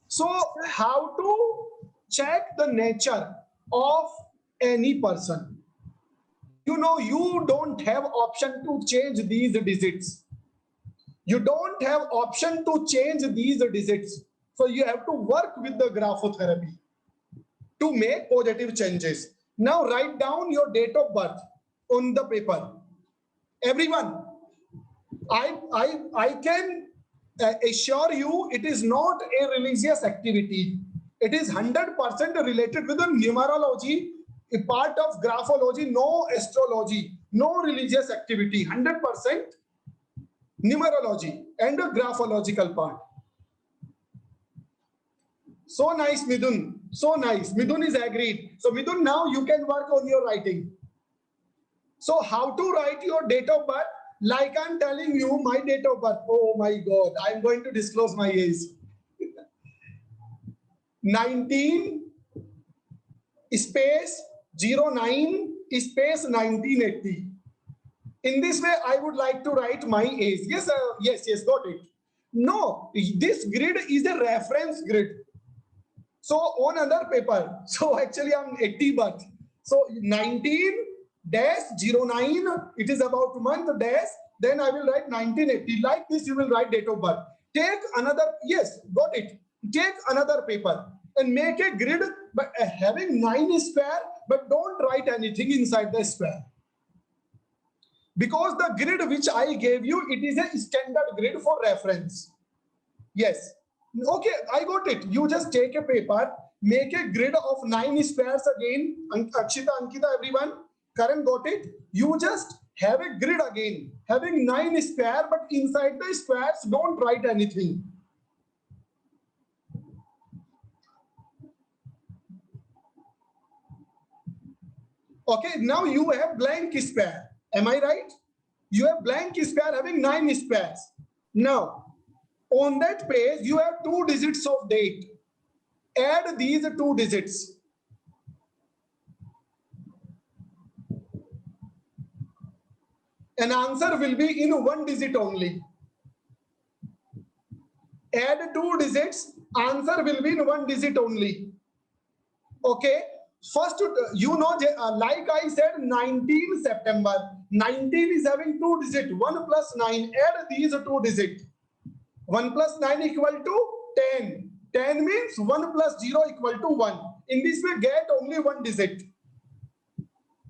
So how to check the nature of any person? You know, you don't have option to change these digits. You don't have option to change these digits. So you have to work with the graphotherapy to make positive changes. Now write down your date of birth on the paper. Everyone, I can assure you it is not a religious activity. It is 100% related with the numerology, a part of graphology, no astrology, no religious activity, 100% numerology and a graphological part. So nice, Midun. So nice. Midun is agreed. So Midun, now you can work on your writing. So how to write your date of birth? Like I'm telling you my date of birth. Oh my God, I'm going to disclose my age. 19 space 09 space 1980. In this way, I would like to write my age. Yes, yes, got it. No, this grid is a reference grid. So on other paper, so actually I'm 80 birth. So 19-09, it is about month dash, then I will write 1980. Like this, you will write date of birth. Take another, yes, got it. Take another paper and make a grid but having 9 square, but don't write anything inside the square. Because the grid which I gave you, it is a standard grid for reference. Yes. Okay, I got it. You just take a paper, make a grid of 9 squares again. Akshita, Ankita, everyone. Karan got it. You just have a grid again, having 9 square, but inside the squares, don't write anything. Okay, now you have blank square. Am I right? You have blank square having 9 squares. Now, on that page, you have 2 digits of date. Add these 2 digits. An answer will be in 1 digit only. Add 2 digits, answer will be in 1 digit only. Okay. First, you know, like I said, 19 September. 19 is having 2 digits. 1 plus 9. Add these 2 digits. 1 plus 9 equal to 10. 10 means 1 plus 0 equal to 1. In this way, get only 1 digit.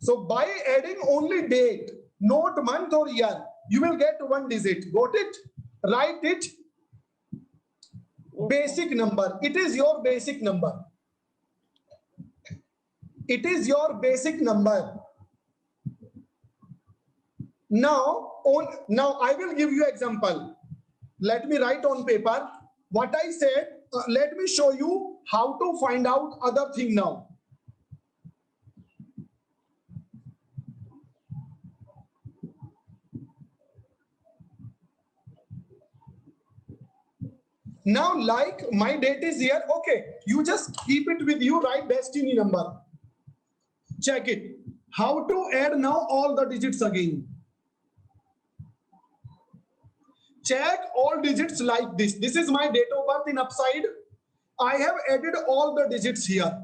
So by adding only date, not month or year, you will get 1 digit. Got it? Write it. Basic number. It is your basic number. It is your basic number. Now I will give you example. Let me write on paper what I said. Let me show you how to find out other thing now. Now, like my date is here, okay, you just keep it with you, write destiny number. Check it. How to add now all the digits again. Check all digits like this. This is my date of birth in upside. I have added all the digits here.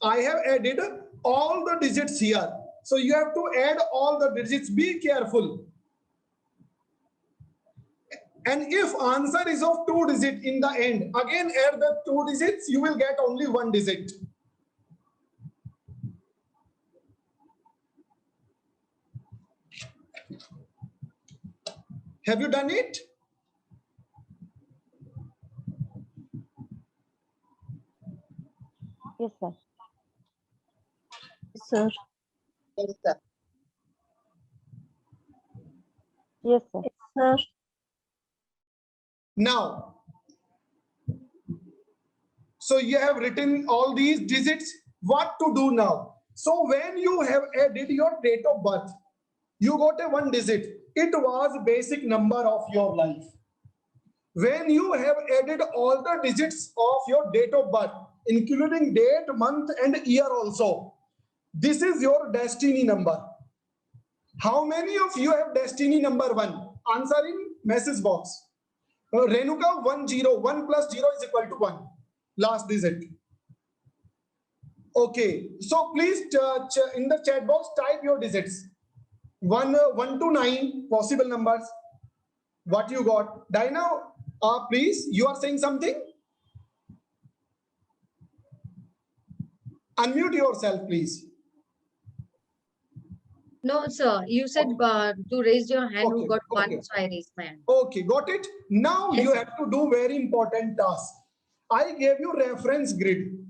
I have added all the digits here. So you have to add all the digits. Be careful. And if answer is of 2 digits in the end, again add the 2 digits, you will get only 1 digit. Have you done it? Yes, sir. Sir. Yes, sir. Yes, sir. Yes, sir. Now, so you have written all these digits. What to do now? So when you have added your date of birth, you got a 1 digit. It was basic number of your life. When you have added all the digits of your date of birth, including date, month, and year also, this is your destiny number. How many of you have destiny number 1? Answer in message box. Renuka 10, 1 plus 0 is equal to 1. Last digit. Okay, so please in the chat box type your digits. 1 to 9 possible numbers. What you got? Dinah, please, you are saying something? Unmute yourself, please. No, sir. You said to raise your hand. Okay, Who got okay. 1? So I raised my hand. Okay, got it? Now Yes, you sir. have to do very important task. I gave you reference grid.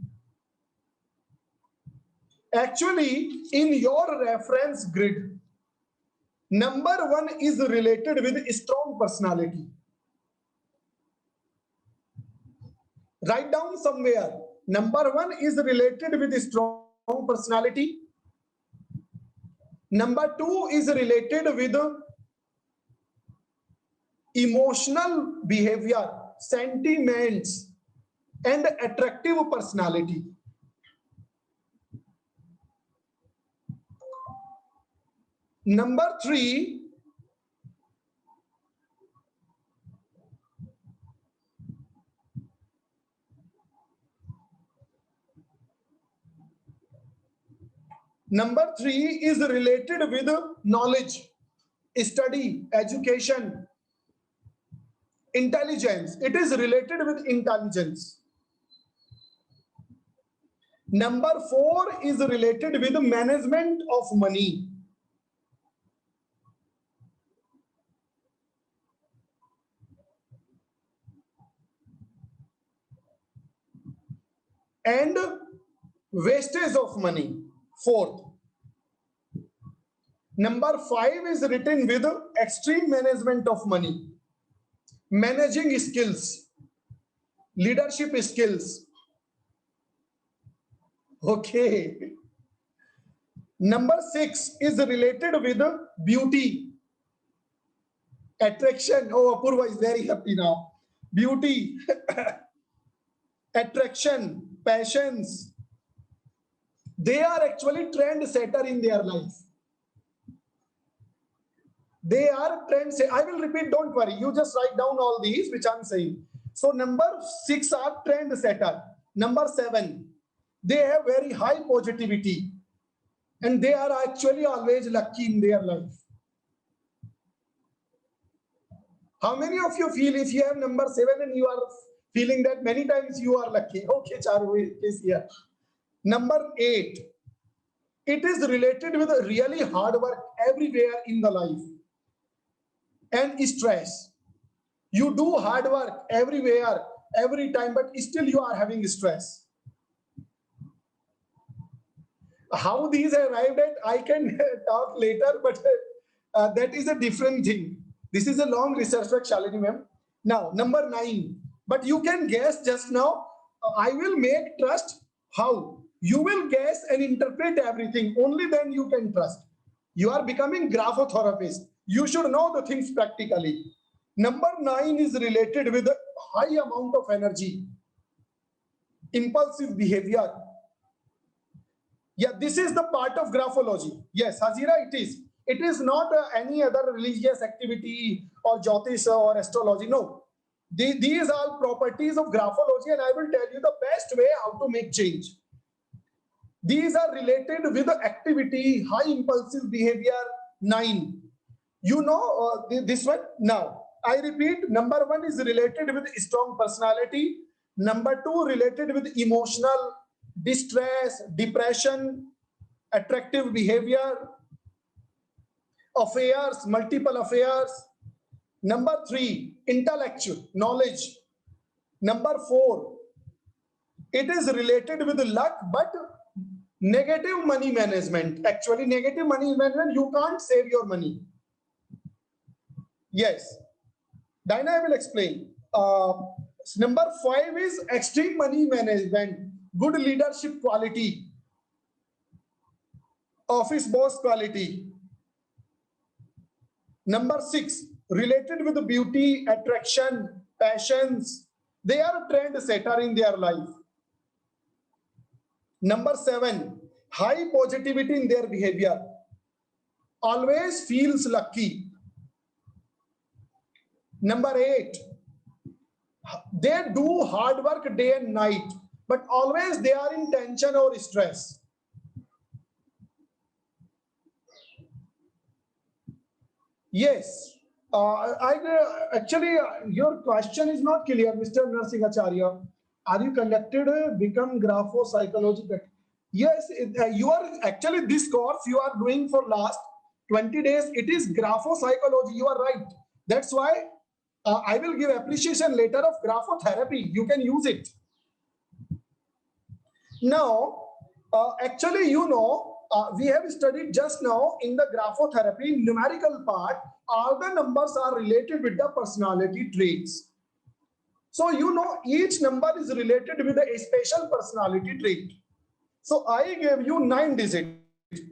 Actually, in your reference grid, number 1 is related with strong personality. Write down somewhere. Number 1 is related with strong personality. Number 2 is related with emotional behavior, sentiments, and attractive personality. Number 3 is related with knowledge, study, education, intelligence. It is related with intelligence. Number 4 is related with management of money. And wastage of money. 4th. Number 5 is written with extreme management of money, managing skills, leadership skills. Okay. Number 6 is related with beauty, attraction. Oh, Apurva is very happy now. Beauty, attraction, passions. They are actually trend setter in their life. They are trend setter. I will repeat, don't worry. You just write down all these which I'm saying. So number 6 are trend setter. Number 7, they have very high positivity. And they are actually always lucky in their life. How many of you feel if you have number 7 and you are feeling that many times you are lucky? Okay, Charu is here. Number 8, it is related with really hard work everywhere in the life and stress. You do hard work everywhere, every time, but still you are having stress. How these arrived at, I can talk later, but that is a different thing. This is a long research work, Shalini ma'am. Now, number 9, but you can guess just now. I will make trust. How? You will guess and interpret everything, only then you can trust. You are becoming graphotherapist, you should know the things practically. Number 9 is related with a high amount of energy, impulsive behavior. Yeah, this is the part of graphology. Yes, Hazira, it is. It is not any other religious activity or Jyotish or astrology. No, these are properties of graphology, and I will tell you the best way how to make change. These are related with the activity, high impulsive behavior. 9. You know this one? Now, I repeat, number 1 is related with strong personality. Number 2 related with emotional distress, depression, attractive behavior, affairs, multiple affairs. Number 3, intellectual knowledge. Number 4, it is related with luck, but negative money management. Actually, negative money management, you can't save your money. Yes, Dinah, I will explain. Number 5 is extreme money management, good leadership quality, office boss quality. Number 6, related with beauty, attraction, passions. They are trend setter in their life. Number 7, high positivity in their behavior, always feels lucky. Number 8, they do hard work day and night, but always they are in tension or stress. Yes, actually your question is not clear, Mr. Narsingacharya. Are you conducted become grapho psychology? Yes, you are actually, this course you are doing for last 20 days. It is grapho psychology. You are right. That's why I will give appreciation later of graphotherapy. You can use it. Now, actually, you know, we have studied just now in the graphotherapy numerical part, all the numbers are related with the personality traits. So, you know, each number is related with a special personality trait. So, I gave you 9 digits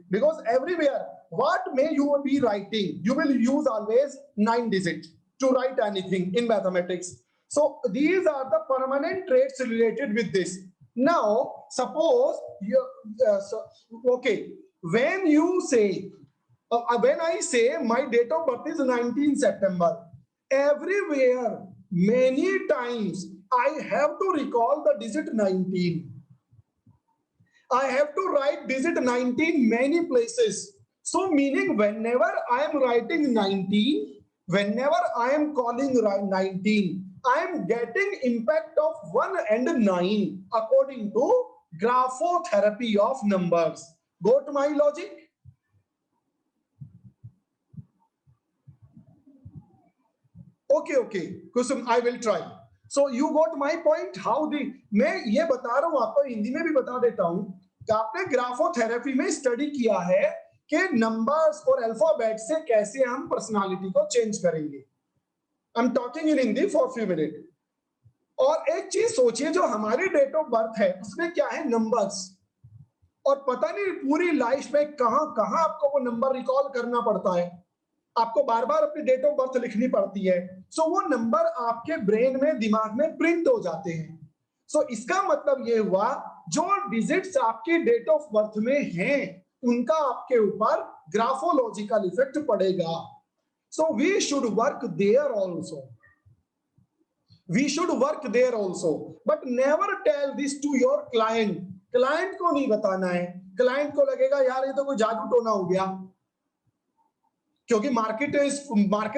because everywhere, what may you be writing, you will use always 9 digits to write anything in mathematics. So, these are the permanent traits related with this. Now, suppose you, okay, when you say, when I say my date of birth is 19 September, everywhere, many times, I have to recall the digit 19. I have to write digit 19 many places. So, meaning whenever I am writing 19, whenever I am calling 19, I am getting impact of 1 and 9 according to graphotherapy of numbers. Go to my logic. Okay, Kusum, I will try. So you got my point. How the मैं ये बता रहा हूँ आपको, हिंदी में भी बता देता हूँ कि आपने ग्राफोथेरेपी में स्टडी किया है कि नंबर्स और अल्फाबेट से कैसे हम पर्सनालिटी को चेंज करेंगे. I am talking in Hindi for few minute. और एक चीज सोचिए, जो हमारी डेट ऑफ बर्थ है उसमें क्या है, नंबर्स. और पता नहीं पूरी लाइफ में कहां कहां आपको वो नंबर रिकॉल करना पड़ता है. आपको बार बार अपनी डेट ऑफ बर्थ लिखनी पड़ती है. सो वो नंबर आपके ब्रेन में, दिमाग में प्रिंट हो जाते हैं. सो इसका मतलब ये हुआ, जो डिजिट्स आपकी डेट ऑफ बर्थ में हैं उनका आपके ऊपर ग्राफोलॉजिकल इफेक्ट पड़ेगा. So we should work there also. We should work there also, but never tell this to your client. Client को नहीं बताना है. Client को लगेगा यार ये तो कोई जादू टोना हो गया, क्योंकि मार्केट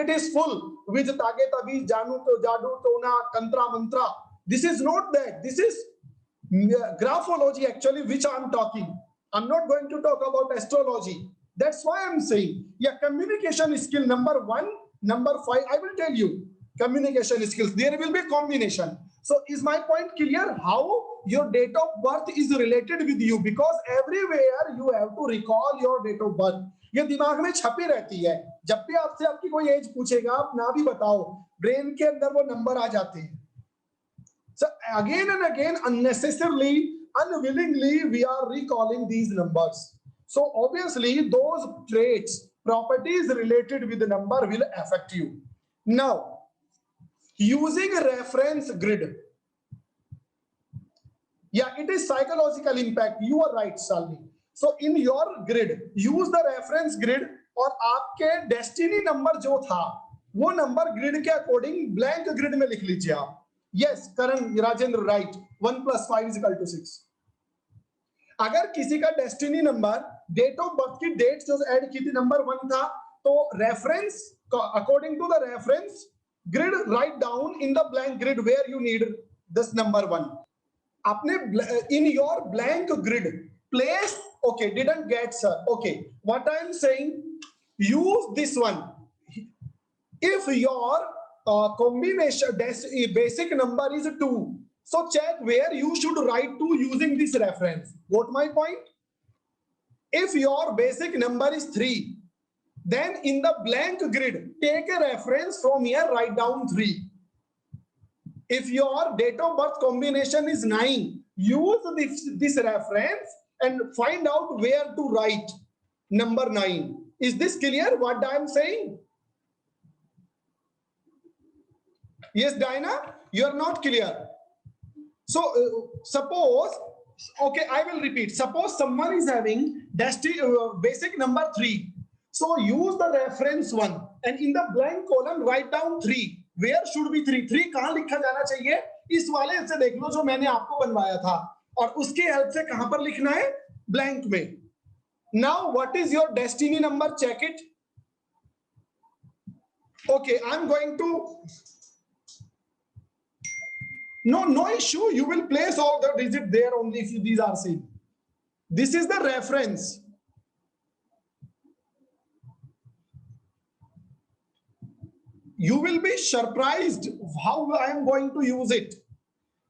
इज फुल विद तागे तभी जानू तो जादू टोना तंत्रा मंत्रा. This is not that. This is graphology actually, which I'm talking. I'm not going to talk about astrology. That's why I'm saying, yeah, communication skill number 1, number 5. I will tell you. Communication skills, there will be a combination. So is my point clear how your date of birth is related with you? Because everywhere you have to recall your date of birth. ये दिमाग में छपी रहती है. जब भी आपसे आपकी कोई एज पूछेगा, आप ना भी बताओ, ब्रेन के अंदर वो नंबर आ जाते हैं. So again and again, unnecessarily, unwillingly, we are recalling these numbers. So obviously, those traits, properties related with the number will affect you. Now, using a reference grid. Yeah, it is psychological impact. You are right, Shalini. So in your grid, use the reference grid और आपके destiny number जो था वो number grid के according blank grid में लिख लीजिए आप. Yes Karan Rajendra right 1 + 5 = 6. अगर किसी का destiny number date of birth की डेट जो ऐड की थी नंबर 1 था तो reference according to the reference grid write down in the blank grid where you need this number 1. आपने in your blank grid place okay didn't get sir okay what I am saying use this one if your combination basic number is 2 so check where you should write 2 using this reference. Got my point? If your basic number is 3 then in the blank grid take a reference from here, write down 3. If your date of birth combination is 9, use this reference and find out where to write number 9. Is this clear what I am saying? Yes, Dinah, you are not clear. So suppose, okay, I will repeat. Suppose someone is having basic number 3. So use the reference 1 and in the blank column write down 3. Where should be 3? 3 कहां लिखा जाना चाहिए? इस वाले से देख लो जो मैंने आपको बनवाया था और उसके हेल्प से कहां पर लिखना है? ब्लैंक में. Now what is your destiny number? Check it. Okay, I'm going to. No issue. You will place all the digits there only if these are same. This is the reference. You will be surprised how I am going to use it.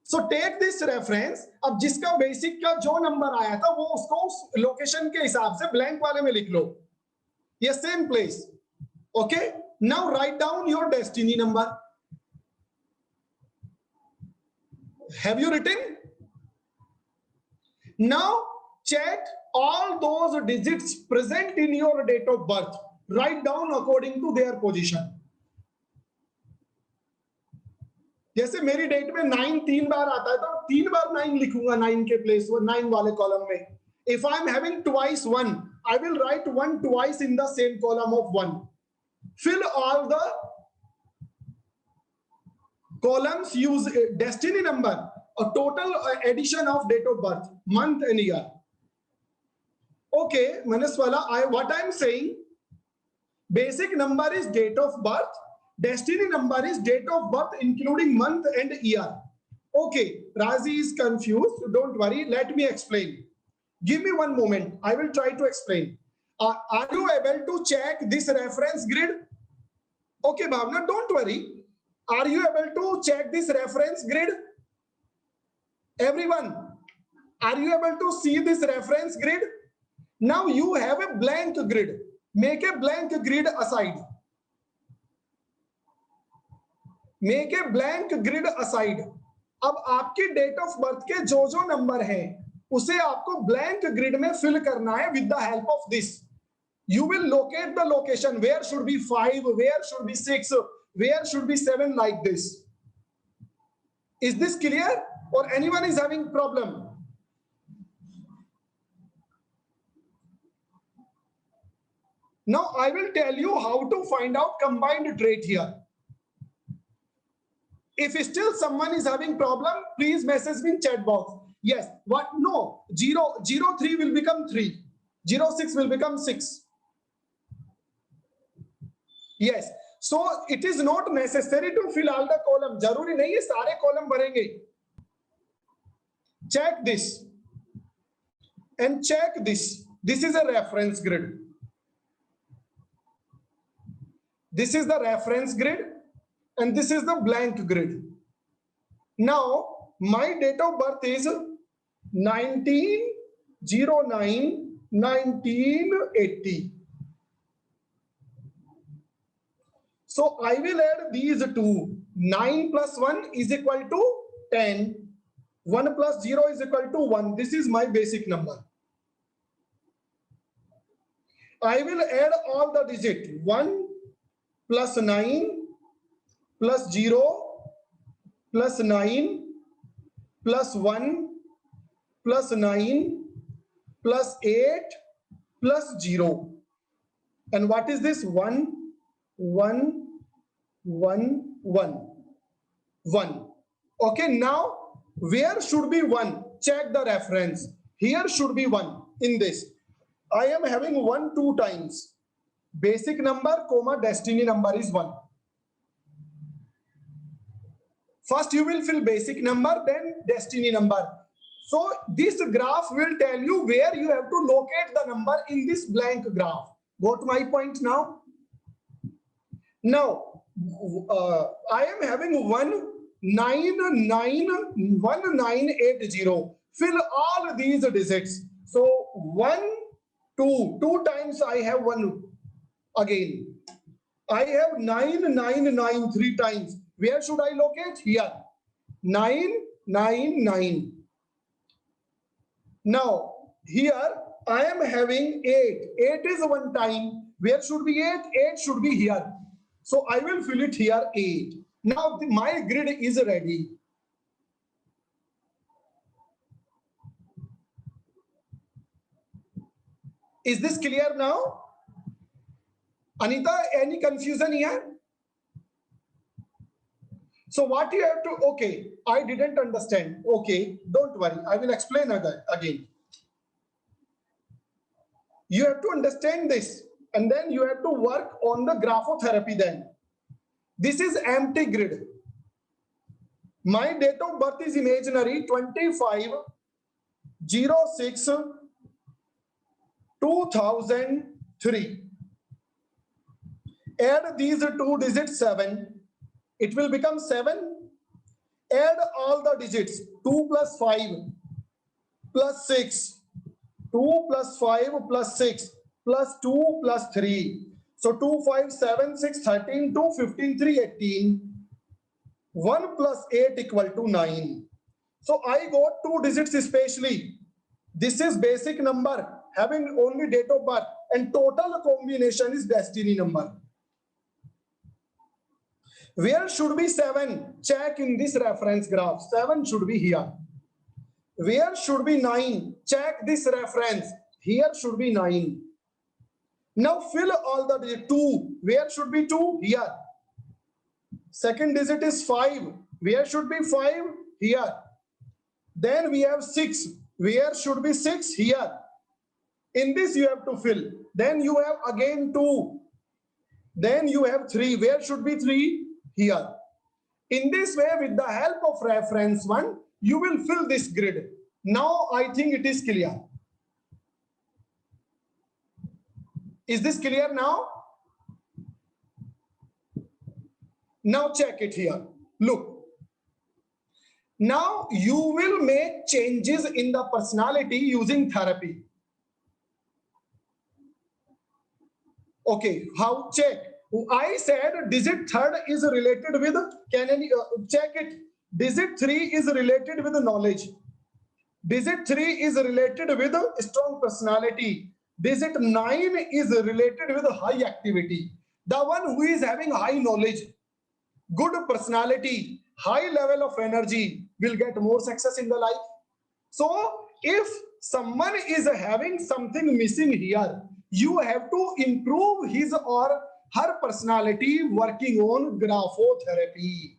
So take this reference. अब जिसका basic का जो number आया था वो उसको उस location के हिसाब से ब्लैंक वाले में लिख लो. ये same place. Okay. Now write down your destiny number. Have you written? Now check all those digits present in your date of birth. Write down according to their position. जैसे मेरी date में 9 3 बार आता है तो 3 बार 9 लिखूंगा 9 के प्लेस वो 9 वाले कॉलम में. If I am having twice 1, I will write 1 twice in the same column of 1. Fill all the columns, use destiny number, a total addition of date of birth, month and year. Okay, Manaswala, what I am saying, basic number is date of birth. Destiny number is date of birth including month and year. Okay, Razi is confused. Don't worry. Let me explain. Give me one moment. I will try to explain. Are you able to check this reference grid? Okay, Bhavna, don't worry. Are you able to check this reference grid? Everyone, are you able to see this reference grid? Now you have a blank grid. Make a blank grid aside. Make a blank grid aside. अब आपके date of birth के जो number हैं उसे आपको blank grid में fill करना है with the help of this. You will locate the location. Where should be 5? Where should be 6? Where should be 7? Like this. Is this clear? Or anyone is having problem? Now I will tell you how to find out combined trait here. If still someone is having problem, please message me in chat box. Yes, what? No, 003 will become 3. 06 will become 6. Yes, so it is not necessary to fill all the column. जरूरी नहीं है सारे column भरेंगे. Check this and check this. This is a reference grid. This is the reference grid and this is the blank grid. Now my date of birth is 19/09/1980. So I will add these two. 9 + 1 is equal to 10. 1 plus 0 is equal to 1. This is my basic number. I will add all the digits. 1 plus 9 plus 0 plus 9 plus 1 plus 9 plus 8 plus 0. And what is this? 1, 1, 1, 1, 1. Okay, now where should be 1? Check the reference. Here should be 1 in this. I am having 1 2 times. Basic number, comma, destiny number is 1. First you will fill basic number, then destiny number. So this graph will tell you where you have to locate the number in this blank graph. Got my point now? Now, I am having 1980. Fill all these digits. So 1, 2, 2 times I have 1 again. I have 999 3 times. Where should I locate? Here. 999. Now, here I am having 8. 8 is 1 time. Where should be 8? 8 should be here. So I will fill it here 8. Now my grid is ready. Is this clear now? Anita, any confusion here? So what you have to, okay, I didn't understand. Okay, don't worry. I will explain again. You have to understand this and then you have to work on the graphotherapy then. This is empty grid. My date of birth is imaginary 25/06/2003. Add these 2 digits 7. It will become 7. Add all the digits 2 plus 5 plus 6. 2 plus 5 plus 6 plus 2 plus 3. So 2, 5, 7, 6, 13, 2, 15, 3, 18. 1 plus 8 equal to 9. So I got 2 digits especially. This is basic number having only date of birth and total combination is destiny number. Where should be 7? Check in this reference graph. 7 should be here. Where should be 9? Check this reference. Here should be 9. Now fill all the digits. 2. Where should be 2? Here. Second digit is 5. Where should be 5? Here. Then we have 6. Where should be 6? Here. In this you have to fill. Then you have again 2. Then you have 3. Where should be 3? Here. In this way, with the help of reference 1, you will fill this grid. Now I think it is clear. Is this clear now? Now check it here. Look. Now you will make changes in the personality using therapy. Okay, how? Check. I said digit 3rd is related with, can any, check it. Digit 3 is related with knowledge. Digit 3 is related with strong personality. Digit 9 is related with high activity. The one who is having high knowledge, good personality, high level of energy will get more success in the life. So if someone is having something missing here, you have to improve his or her personality working on graphotherapy.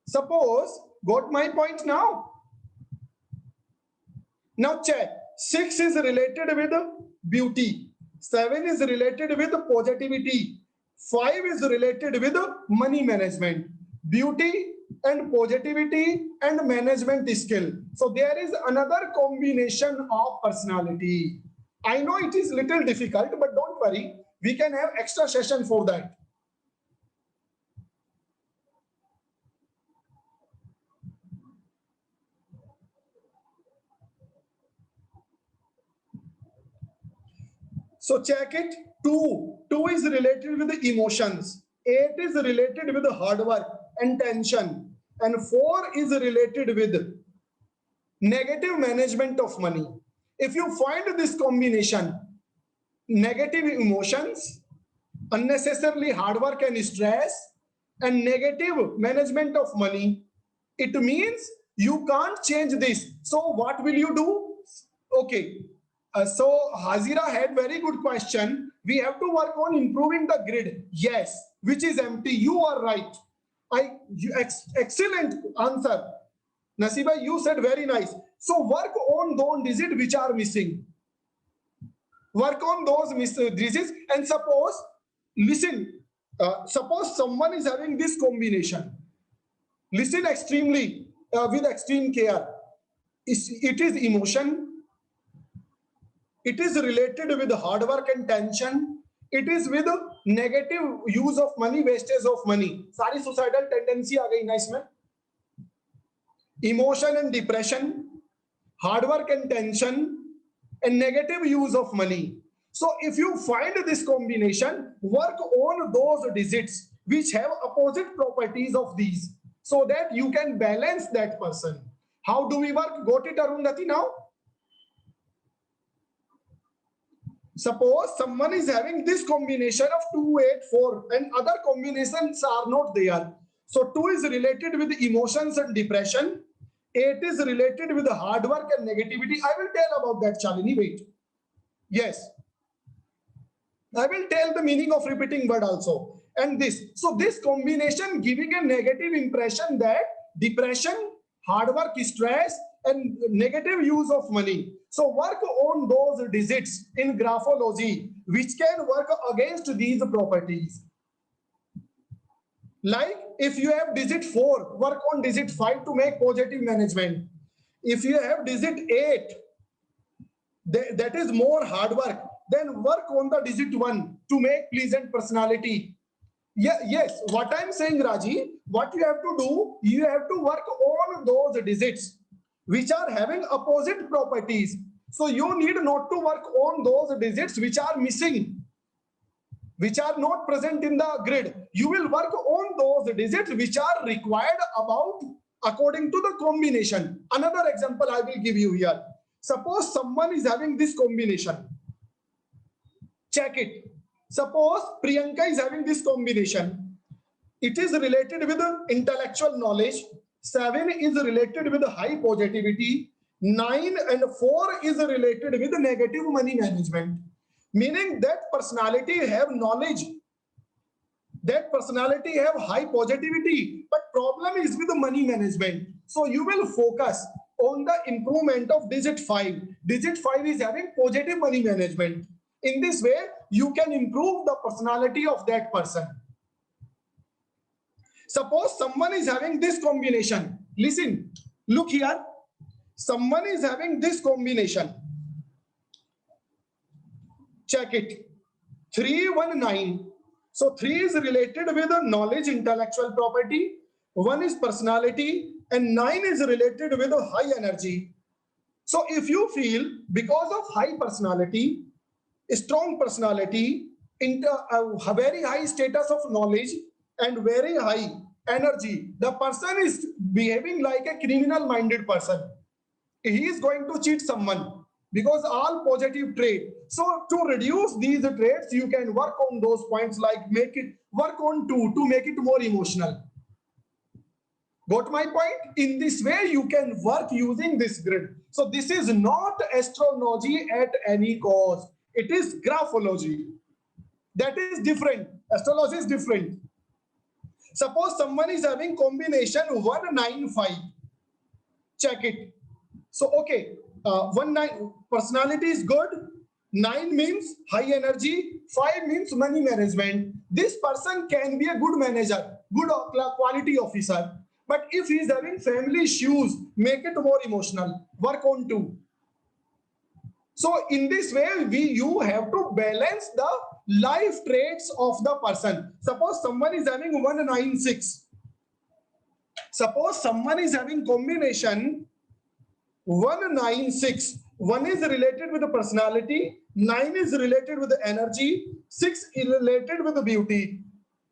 Suppose, got my point now? Now check. 6 is related with beauty. 7 is related with positivity. 5 is related with money management. Beauty and positivity and management skill. So there is another combination of personality. I know it is little difficult, but don't worry. We can have extra session for that. So check it. 2 is related with the emotions. 8 is related with the hard work and tension. and 4 is related with negative management of money. If you find this combination, negative emotions, unnecessarily hard work and stress, and negative management of money, it means you can't change this. So what will you do? Okay. So Hazira had very good question. We have to work on improving the grid. Yes, which is empty. You are right. Excellent answer. Nasiba, you said very nice. So work on those digits which are missing. Work on those digits, and suppose, listen, suppose someone is having this combination. Listen extremely, with extreme care. It is emotion. It is related with hard work and tension. It is with negative use of money, wastage of money. सारी suicidal tendency आ गई ना इसमें. Emotion and depression, hard work and tension, and negative use of money. So if you find this combination, work on those digits which have opposite properties of these, so that you can balance that person. How do we work? Got it, Arundhati, now? Suppose someone is having this combination of 2, 8, 4 and other combinations are not there. So 2 is related with emotions and depression. 8 is related with hard work and negativity. I will tell about that, Shalini. Wait. Yes. I will tell the meaning of repeating word also. And this. So this combination giving a negative impression that depression, hard work, stress, and negative use of money. So work on those digits in graphology which can work against these properties. Like if you have digit 4, work on digit 5 to make positive management. If you have digit 8, that is more hard work, then work on the digit 1 to make pleasant personality. Yeah, yes, what I'm saying, Raji, what you have to do, you have to work on those digits which are having opposite properties. So you need not to work on those digits which are missing, which are not present in the grid. You will work on those digits which are required according to the combination. Another example I will give you here. Suppose someone is having this combination. Check it. Suppose Priyanka is having this combination. It is related with intellectual knowledge. 7 is related with high positivity. 9 and 4 is related with negative money management. Meaning that personality have knowledge. That personality have high positivity. But problem is with the money management. So you will focus on the improvement of digit 5. Digit 5 is having positive money management. In this way, you can improve the personality of that person. Suppose someone is having this combination. Listen, look here. Someone is having this combination. Check it. 319. So 3 is related with knowledge, intellectual property. 1 is personality. And 9 is related with high energy. So if you feel because of high personality, strong personality, a very high status of knowledge and very high energy, the person is behaving like a criminal minded person. He is going to cheat someone because all positive trait. So to reduce these traits, you can work on those points, like work on 2 to make it more emotional. Got my point? In this way, you can work using this grid. So this is not astrology at any cost. It is graphology. That is different. Astrology is different. Suppose someone is having combination 195. Check it. So, okay, 19 personality is good. 9 means high energy. 5 means money management. This person can be a good manager, good quality officer. But if he is having family issues, make it more emotional. Work on 2. So in this way, you have to balance the life traits of the person. Suppose someone is having 196. Suppose someone is having combination 196. 1 is related with the personality, 9 is related with the energy, 6 is related with the beauty.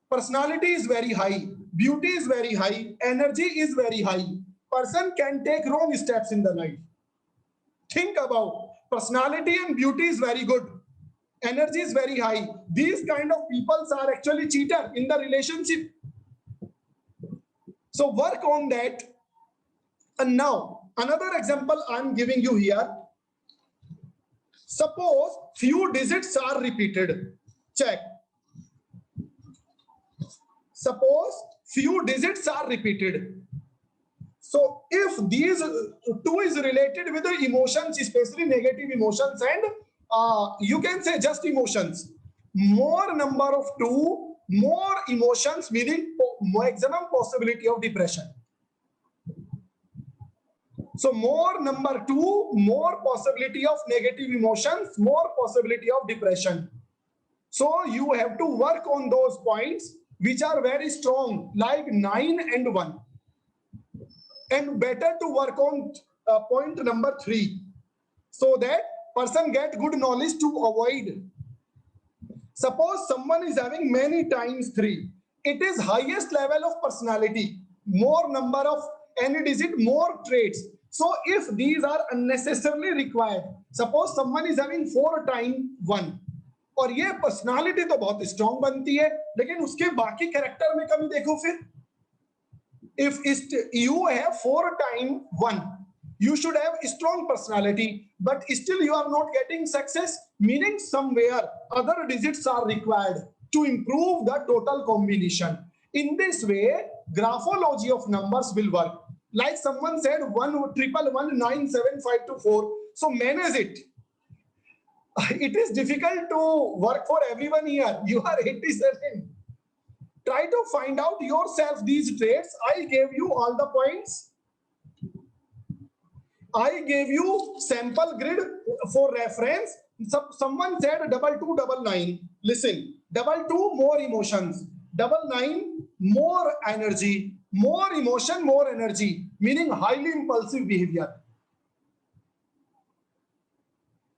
Personality is very high, beauty is very high, energy is very high. Person can take wrong steps in the life. Think about personality and beauty is very good. Energy is very high. These kind of people are actually cheater in the relationship. So work on that. And now another example I'm giving you here. Suppose few digits are repeated. Check. Suppose few digits are repeated. So if these two is related with the emotions, especially negative emotions, and you can say just emotions, more number of two, more emotions, meaning maximum possibility of depression. So more number two, more possibility of negative emotions, more possibility of depression. So you have to work on those points which are very strong, like 9 and 1. And better to work on point number 3, so that person get good knowledge to avoid. Suppose someone is having many times 3. It is highest level of personality, more number of any digit, more traits. So if these are unnecessarily required, suppose someone is having 4 times 1, और ये personality तो बहुत strong बनती है, लेकिन उसके बाकी character में कमी देखो फिर. If you have 4 times 1, you should have a strong personality, but still you are not getting success, meaning somewhere other digits are required to improve the total combination. In this way, graphology of numbers will work. Like someone said 111197524. So manage it. It is difficult to work for everyone here. You are 87. Try to find out yourself these traits. I gave you all the points. I gave you sample grid for reference. Someone said 2299. Listen, 22 more emotions, 99 more energy, more emotion, more energy, meaning highly impulsive behavior.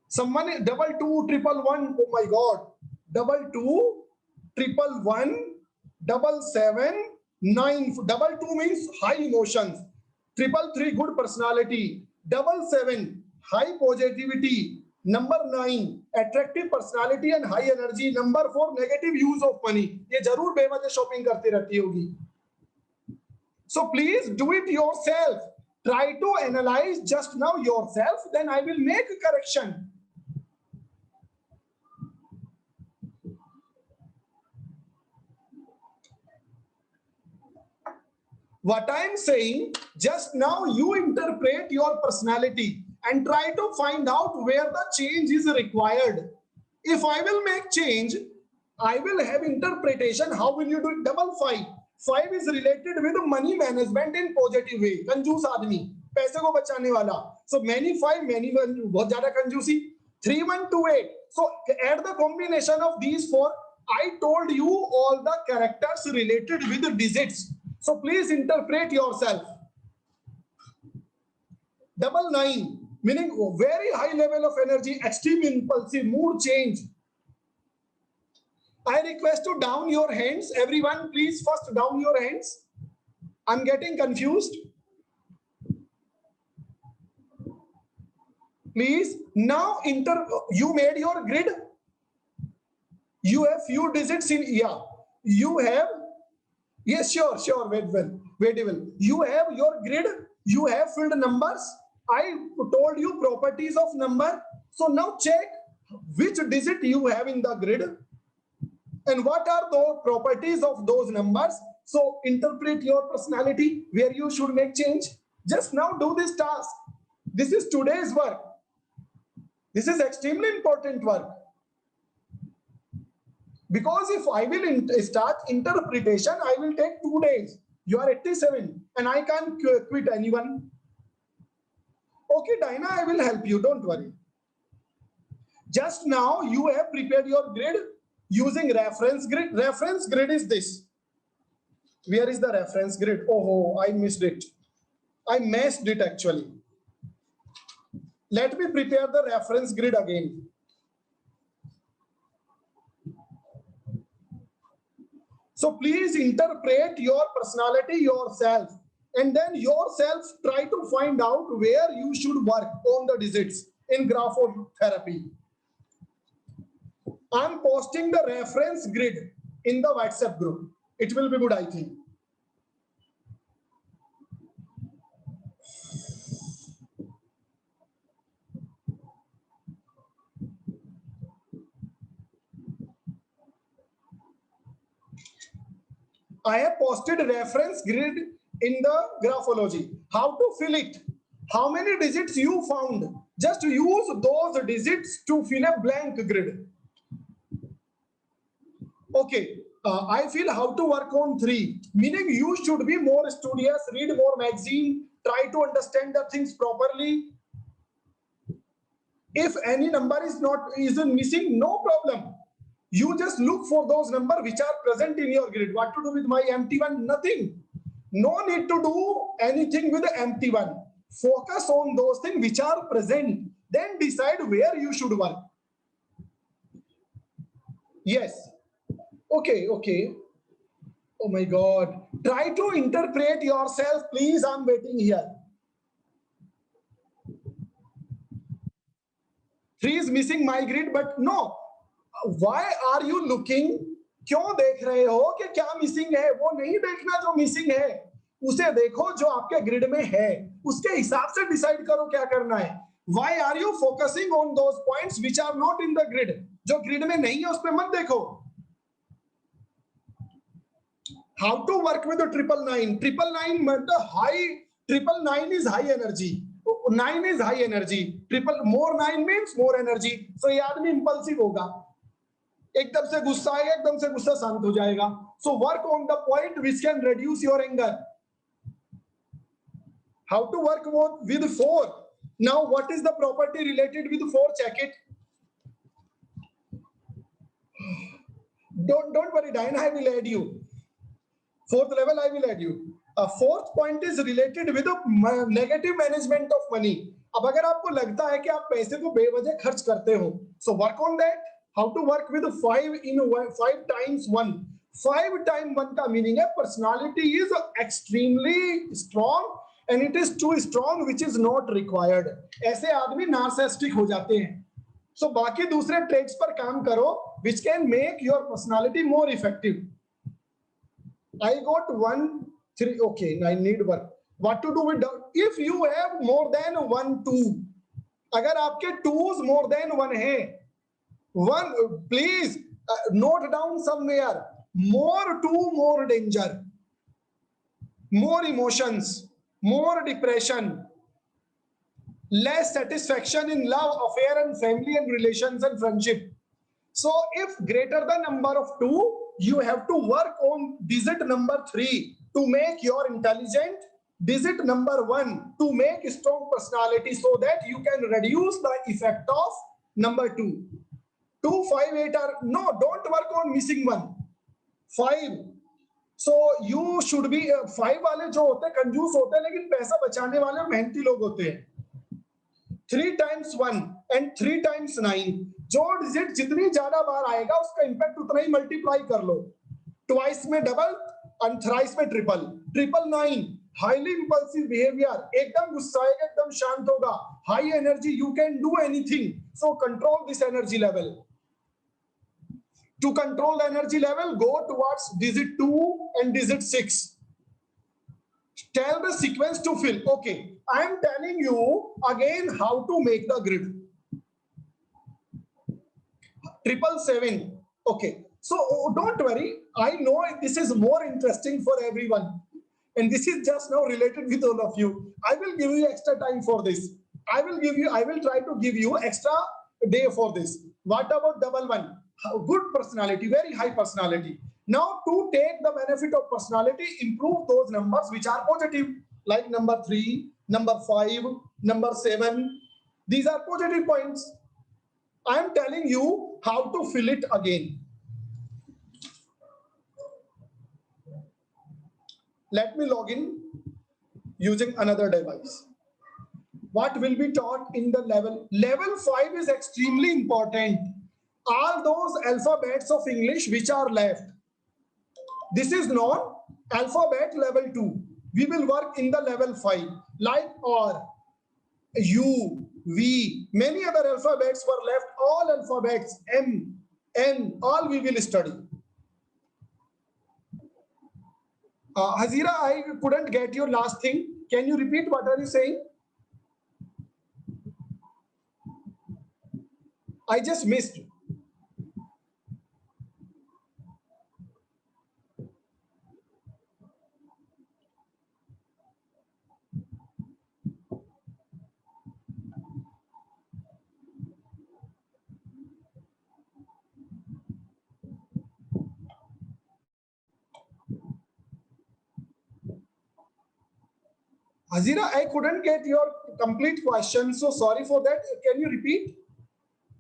Someone 22111. Oh my God, 22111. 779. 22 means high emotions. 333 good personality. 77 high positivity. Number 9 attractive personality and high energy. Number 4 negative use of money. ये जरूर बेवजह shopping करती रहती होगी. So please do it yourself. Try to analyze just now yourself. Then I will make a correction. What I am saying, just now you interpret your personality and try to find out where the change is required. If I will make change, I will have interpretation. How will you do it? 555. 5 is related with money management in positive way. कंजूस आदमी, पैसे को बचाने वाला. So many 5, many 1, बहुत ज़्यादा कंजूसी. 3128. So add the combination of these 4. I told you all the characters related with the digits. So please interpret yourself. 99, meaning very high level of energy, extreme impulsive, mood change. I request to down your hands. Everyone, please first down your hands. I'm getting confused. Please, now you made your grid. You have few digits in, yeah. You have, yes, sure, wait well. You have your grid, you have filled numbers. I told you properties of number. So now check which digit you have in the grid and what are the properties of those numbers. So interpret your personality where you should make change. Just now do this task. This is today's work. This is extremely important work. Because if I will start interpretation, I will take 2 days. You are 87 and I can't quit anyone. Okay, Dinah, I will help you. Don't worry. Just now you have prepared your grid using reference grid. Reference grid is this. Where is the reference grid? Oh, I missed it. I messed it actually. Let me prepare the reference grid again. So please interpret your personality yourself, and then yourself try to find out where you should work on the digits in graphotherapy. I'm posting the reference grid in the WhatsApp group. It will be good, I think. I have posted reference grid in the graphology. How to fill it? How many digits you found? Just use those digits to fill a blank grid. Okay, I feel how to work on 3, meaning you should be more studious, read more magazine, try to understand the things properly. If any number is missing, no problem. You just look for those numbers which are present in your grid. What to do with my empty one? Nothing. No need to do anything with the empty one. Focus on those things which are present. Then decide where you should work. Yes. Okay. Oh my God. Try to interpret yourself, please. I'm waiting here. 3 is missing my grid, but no. Why are you looking? क्यों देख रहे हो कि क्या missing है? वो नहीं देखना जो मिसिंग है, उसे देखो जो आपके ग्रिड में है, उसके हिसाब से डिसाइड करो क्या करना है. Why are you focusing on those points which are not in the grid? जो ग्रिड में नहीं है उस पे मत देखो. How to work with the 999? 999 मतलब high. 999 is high energy. 9 is high energy. More 9 means more energy. So ये आदमी impulsive होगा. एकदम से गुस्सा आएगा, एकदम से गुस्सा शांत हो जाएगा. So work on the point which can reduce your anger. How to work with 4? Now what is the property related with 4? Check it. Don't worry, Diana, I will add you. 4th level I will add you. A 4th point is related with the negative management of money. अब अगर आपको लगता है कि आप पैसे को बेवजह खर्च करते हो, so work on that. How to work with 5 times 1. 5 times 1 का meaning है personality is extremely strong and it is too strong which is not required. ऐसे आदमी narcissistic हो जाते हैं. So बाकी दूसरे traits पर काम करो which can make your personality more effective. I got 1, 3. Okay, I need work. What to do with if you have more than 1, 2? अगर आपके 2s more than 1 है, one, please note down somewhere. More 2, more danger, more emotions, more depression, less satisfaction in love, affair and family and relations and friendship. So if greater the number of 2, you have to work on digit number 3 to make your intelligent, digit number 1 to make strong personality, so that you can reduce the effect of number 2. 2, 5, 8 are no. Don't work on missing 1. 5. So you should be 5 वाले जो होते हैं कंजूस होते हैं, लेकिन पैसा बचाने वाले और मेहनती लोग होते हैं. 3 times 1 and 3 times 9. जो डिजिट जितनी ज्यादा बार आएगा उसका इंपैक्ट उतना ही मल्टीप्लाई कर लो. ट्वाइस में डबल और थ्राइस में ट्रिपल. 999 हाईली इंपल्सिव बिहेवियर, एकदम गुस्सा आएगा, एकदम शांत होगा. High energy, you can do anything. So control this energy level. To control the energy level, go towards digit 2 and digit 6. Tell the sequence to fill. Okay, I am telling you again how to make the grid. 777. Okay, so don't worry. I know this is more interesting for everyone, and this is just now related with all of you. I will give you extra time for this. I will try to give you extra day for this. What about 11? Good personality, very high personality. Now to take the benefit of personality, improve those numbers which are positive, like number 3, number 5, number 7. These are positive points. I am telling you how to fill it again. Let me log in using another device. What will be taught in the level? Level 5 is extremely important. All those alphabets of English which are left, this is non-alphabet level 2. We will work in the level 5, like R, U, V. Many other alphabets were left. All alphabets, M, N, all we will study. Hazira, I couldn't get your last thing. Can you repeat what are you saying? I just missed. Hazira, I couldn't get your complete question, so sorry for that. Can you repeat?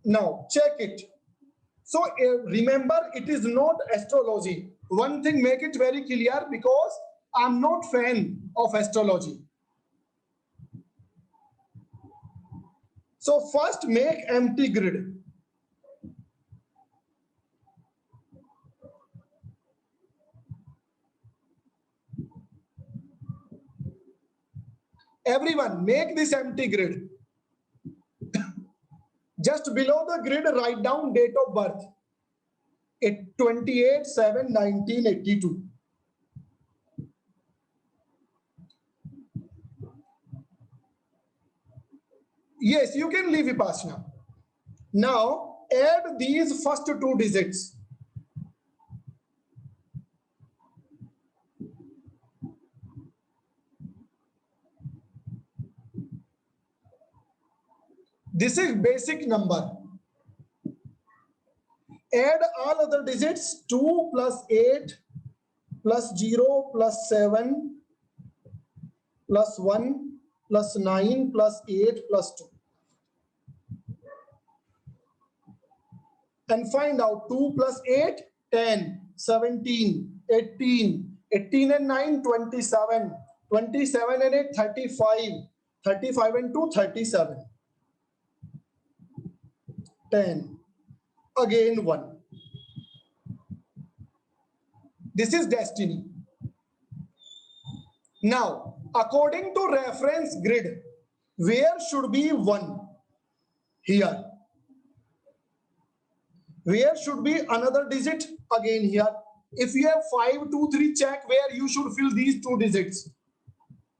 Now, check it. So remember, it is not astrology. One thing, make it very clear, because I'm not fan of astrology. So first make empty grid. Everyone, make this empty grid. Just below the grid, write down date of birth. 28/7/1982. Yes, you can leave Vipassana. Now, add these first 2 digits. This is basic number. Add all other digits. 2 plus 8 plus 0 plus 7 plus 1 plus 9 plus 8 plus 2. And find out 2 plus 8, 10, 17, 18, 18 and 9, 27, 27 and 8, 35, 35 and 2, 37. 10, again 1. This is destiny. Now, according to reference grid, where should be 1? Here. Where should be another digit? Again here. If you have 5, 2, 3, check where you should fill these 2 digits.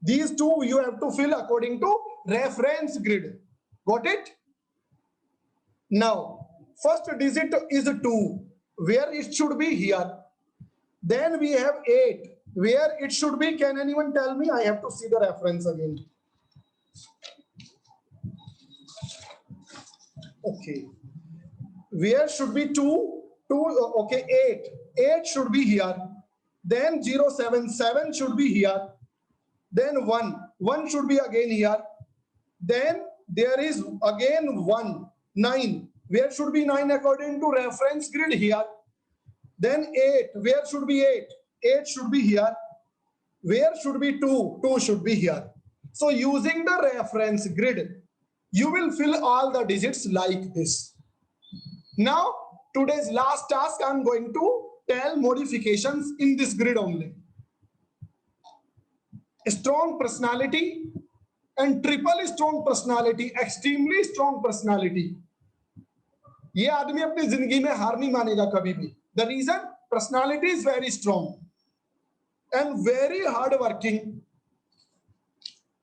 These 2 you have to fill according to reference grid. Got it? Now, first digit is 2, where it should be here. Then we have 8, where it should be. Can anyone tell me? I have to see the reference again. Okay. Where should be 2? 2, okay, 8. 8 should be here. Then 0, 7, 7 should be here. Then 1. 1 should be again here. Then there is again 1. 9. Where should be 9 according to reference grid? Here. Then 8. Where should be 8? 8 should be here. Where should be 2? 2 should be here. So using the reference grid, you will fill all the digits like this. Now, today's last task, I'm going to tell modifications in this grid only. Strong personality and triple strong personality, extremely strong personality. ये आदमी अपनी जिंदगी में हार नहीं मानेगा कभी भी. The reason, personality is very strong and very hard working.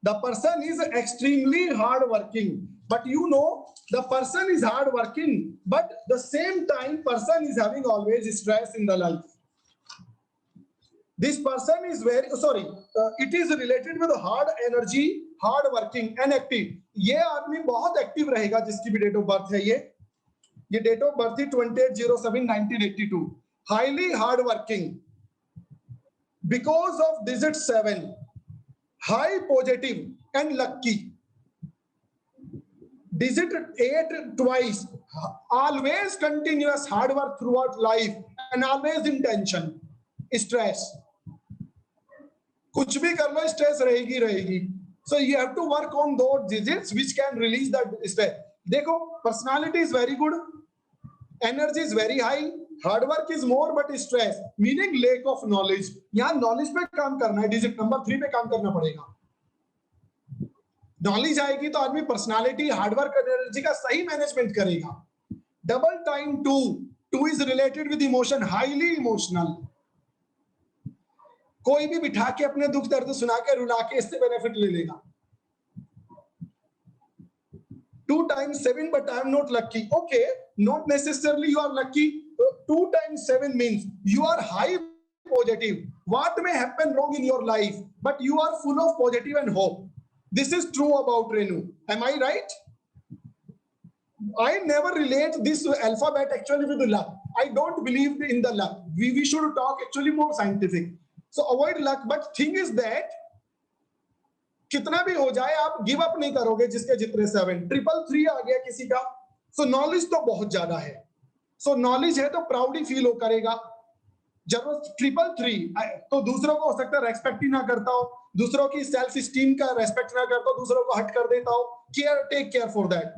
The person is extremely hard working, but you know, the person is hard working, but the same time person is having always stress in the life. This person is very, it is related with hard energy, hard working and active. ये आदमी बहुत active रहेगा जिसकी भी date of birth है. ये date of birth थी 28/07/1982. Highly hard working. Because of digit 7, high positive and lucky. Digit 8 twice, always continuous hard work throughout life and always in tension, stress. कुछ भी कर लो stress रहेगी. So you have to work on those digits which can release that stress. देखो, personality is very good Energy is very high, hard work is more but stress, meaning lack of knowledge. यहाँ knowledge पे काम करना है, digit number 3 पे काम करना पड़ेगा. नॉलेज आएगी तो आदमी पर्सनालिटी, हार्डवर्क, एनर्जी का सही मैनेजमेंट करेगा. Double time 2 is related with emotion, highly emotional. कोई भी बिठा के अपने दुख दर्द सुना के रुला के इससे बेनिफिट ले लेगा. 2 times 7 but I am not lucky. Okay, not necessarily you are lucky. 2 times 7 means you are high positive. What may happen wrong in your life, but you are full of positive and hope. This is true about Renu. Am I right? I never relate this alphabet actually with luck. I don't believe in the luck. We should talk actually more scientific. So avoid luck. But thing is that कितना भी हो जाए आप give up नहीं करोगे. जिसके जितने 7 333 आ गया किसी का. सो नॉलेज तो बहुत ज्यादा है. सो नॉलेज है तो प्राउडली फील हो करेगा. जब 333 तो दूसरों को हो सकता है रेस्पेक्ट ही ना करता हो, दूसरों की सेल्फ स्टीम का रेस्पेक्ट ना करता हो, दूसरों को हट कर देता हो. Care, take care for that.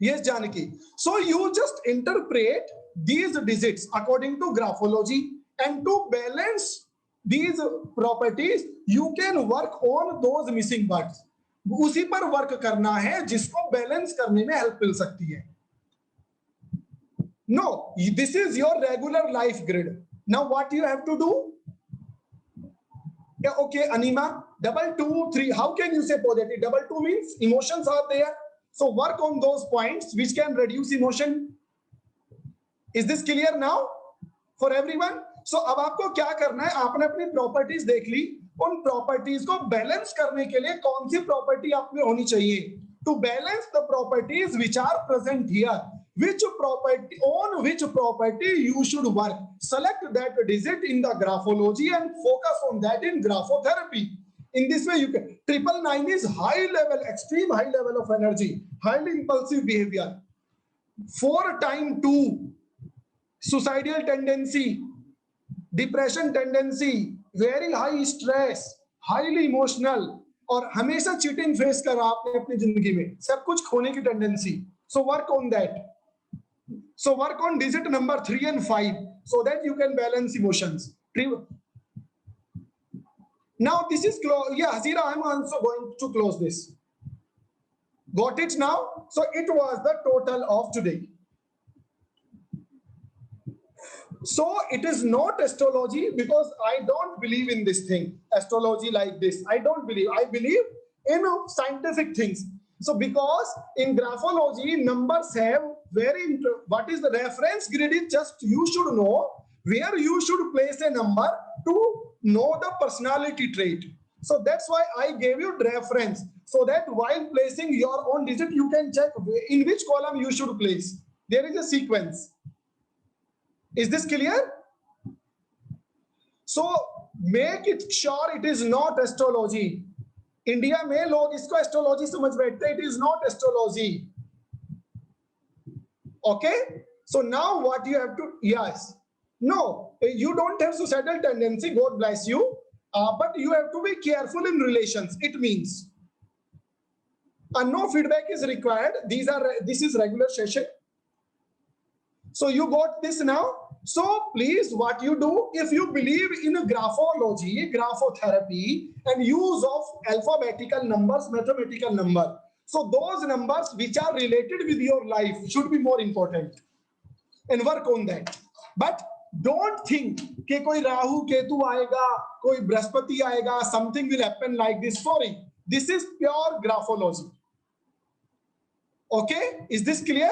Yes, Janaki. So you just interpret these digits according to graphology, and to balance these properties, you can work on those missing parts. उसी पर वर्क करना है जिसको बैलेंस करने में हेल्प मिल सकती है. No, this is your regular life grid. Now what you have to do? Yeah, okay, Anima, 2 2 3. How can you say positive? 2 2 means emotions are there. So work on those points which can reduce emotion. Is this clear now for everyone? So अब आपको क्या करना है, आपने अपनी properties देख ली. उन properties को बैलेंस करने के लिए कौन सी प्रॉपर्टी आप में होनी चाहिए? To balance the properties which are present here, which property, on which property you should work. Select that digit in the graphology and focus on that in graphotherapy. In this way, you can. 999 is high level, extreme high level of energy, highly impulsive behavior. 4 times 2, suicidal tendency, depression tendency, very high stress, highly emotional, और हमेशा cheating face करा आपने अपनी जिंदगी में, सब कुछ खोने की tendency. So work on that. So work on digit number 3 and 5 so that you can balance emotions. Now this is close. Yeah, Hasira, I'm also going to close this. Got it now? So it was the total of today. So it is not astrology because I don't believe in this thing. Astrology like this, I don't believe. I believe in scientific things. So because in graphology, numbers have what is the reference grid is just you should know where you should place a number to know the personality trait. So that's why I gave you reference so that while placing your own digit, you can check in which column you should place. There is a sequence. Is this clear? So make it sure it is not astrology. India में लोग इसको astrology समझ बैठते हैं. It is not astrology. Okay? So now what you have to, yes. No, you don't have suicidal tendency, God bless you, but you have to be careful in relations. It means no feedback is required. This is regular session. So you got this now. So please, what you do, if you believe in graphology, graphotherapy, and use of alphabetical numbers, mathematical number, so those numbers which are related with your life should be more important, and work on that. But don't think कि कोई राहु केतु आएगा, कोई बृहस्पति आएगा, something will happen like this. Sorry, this is pure graphology. Okay, is this clear?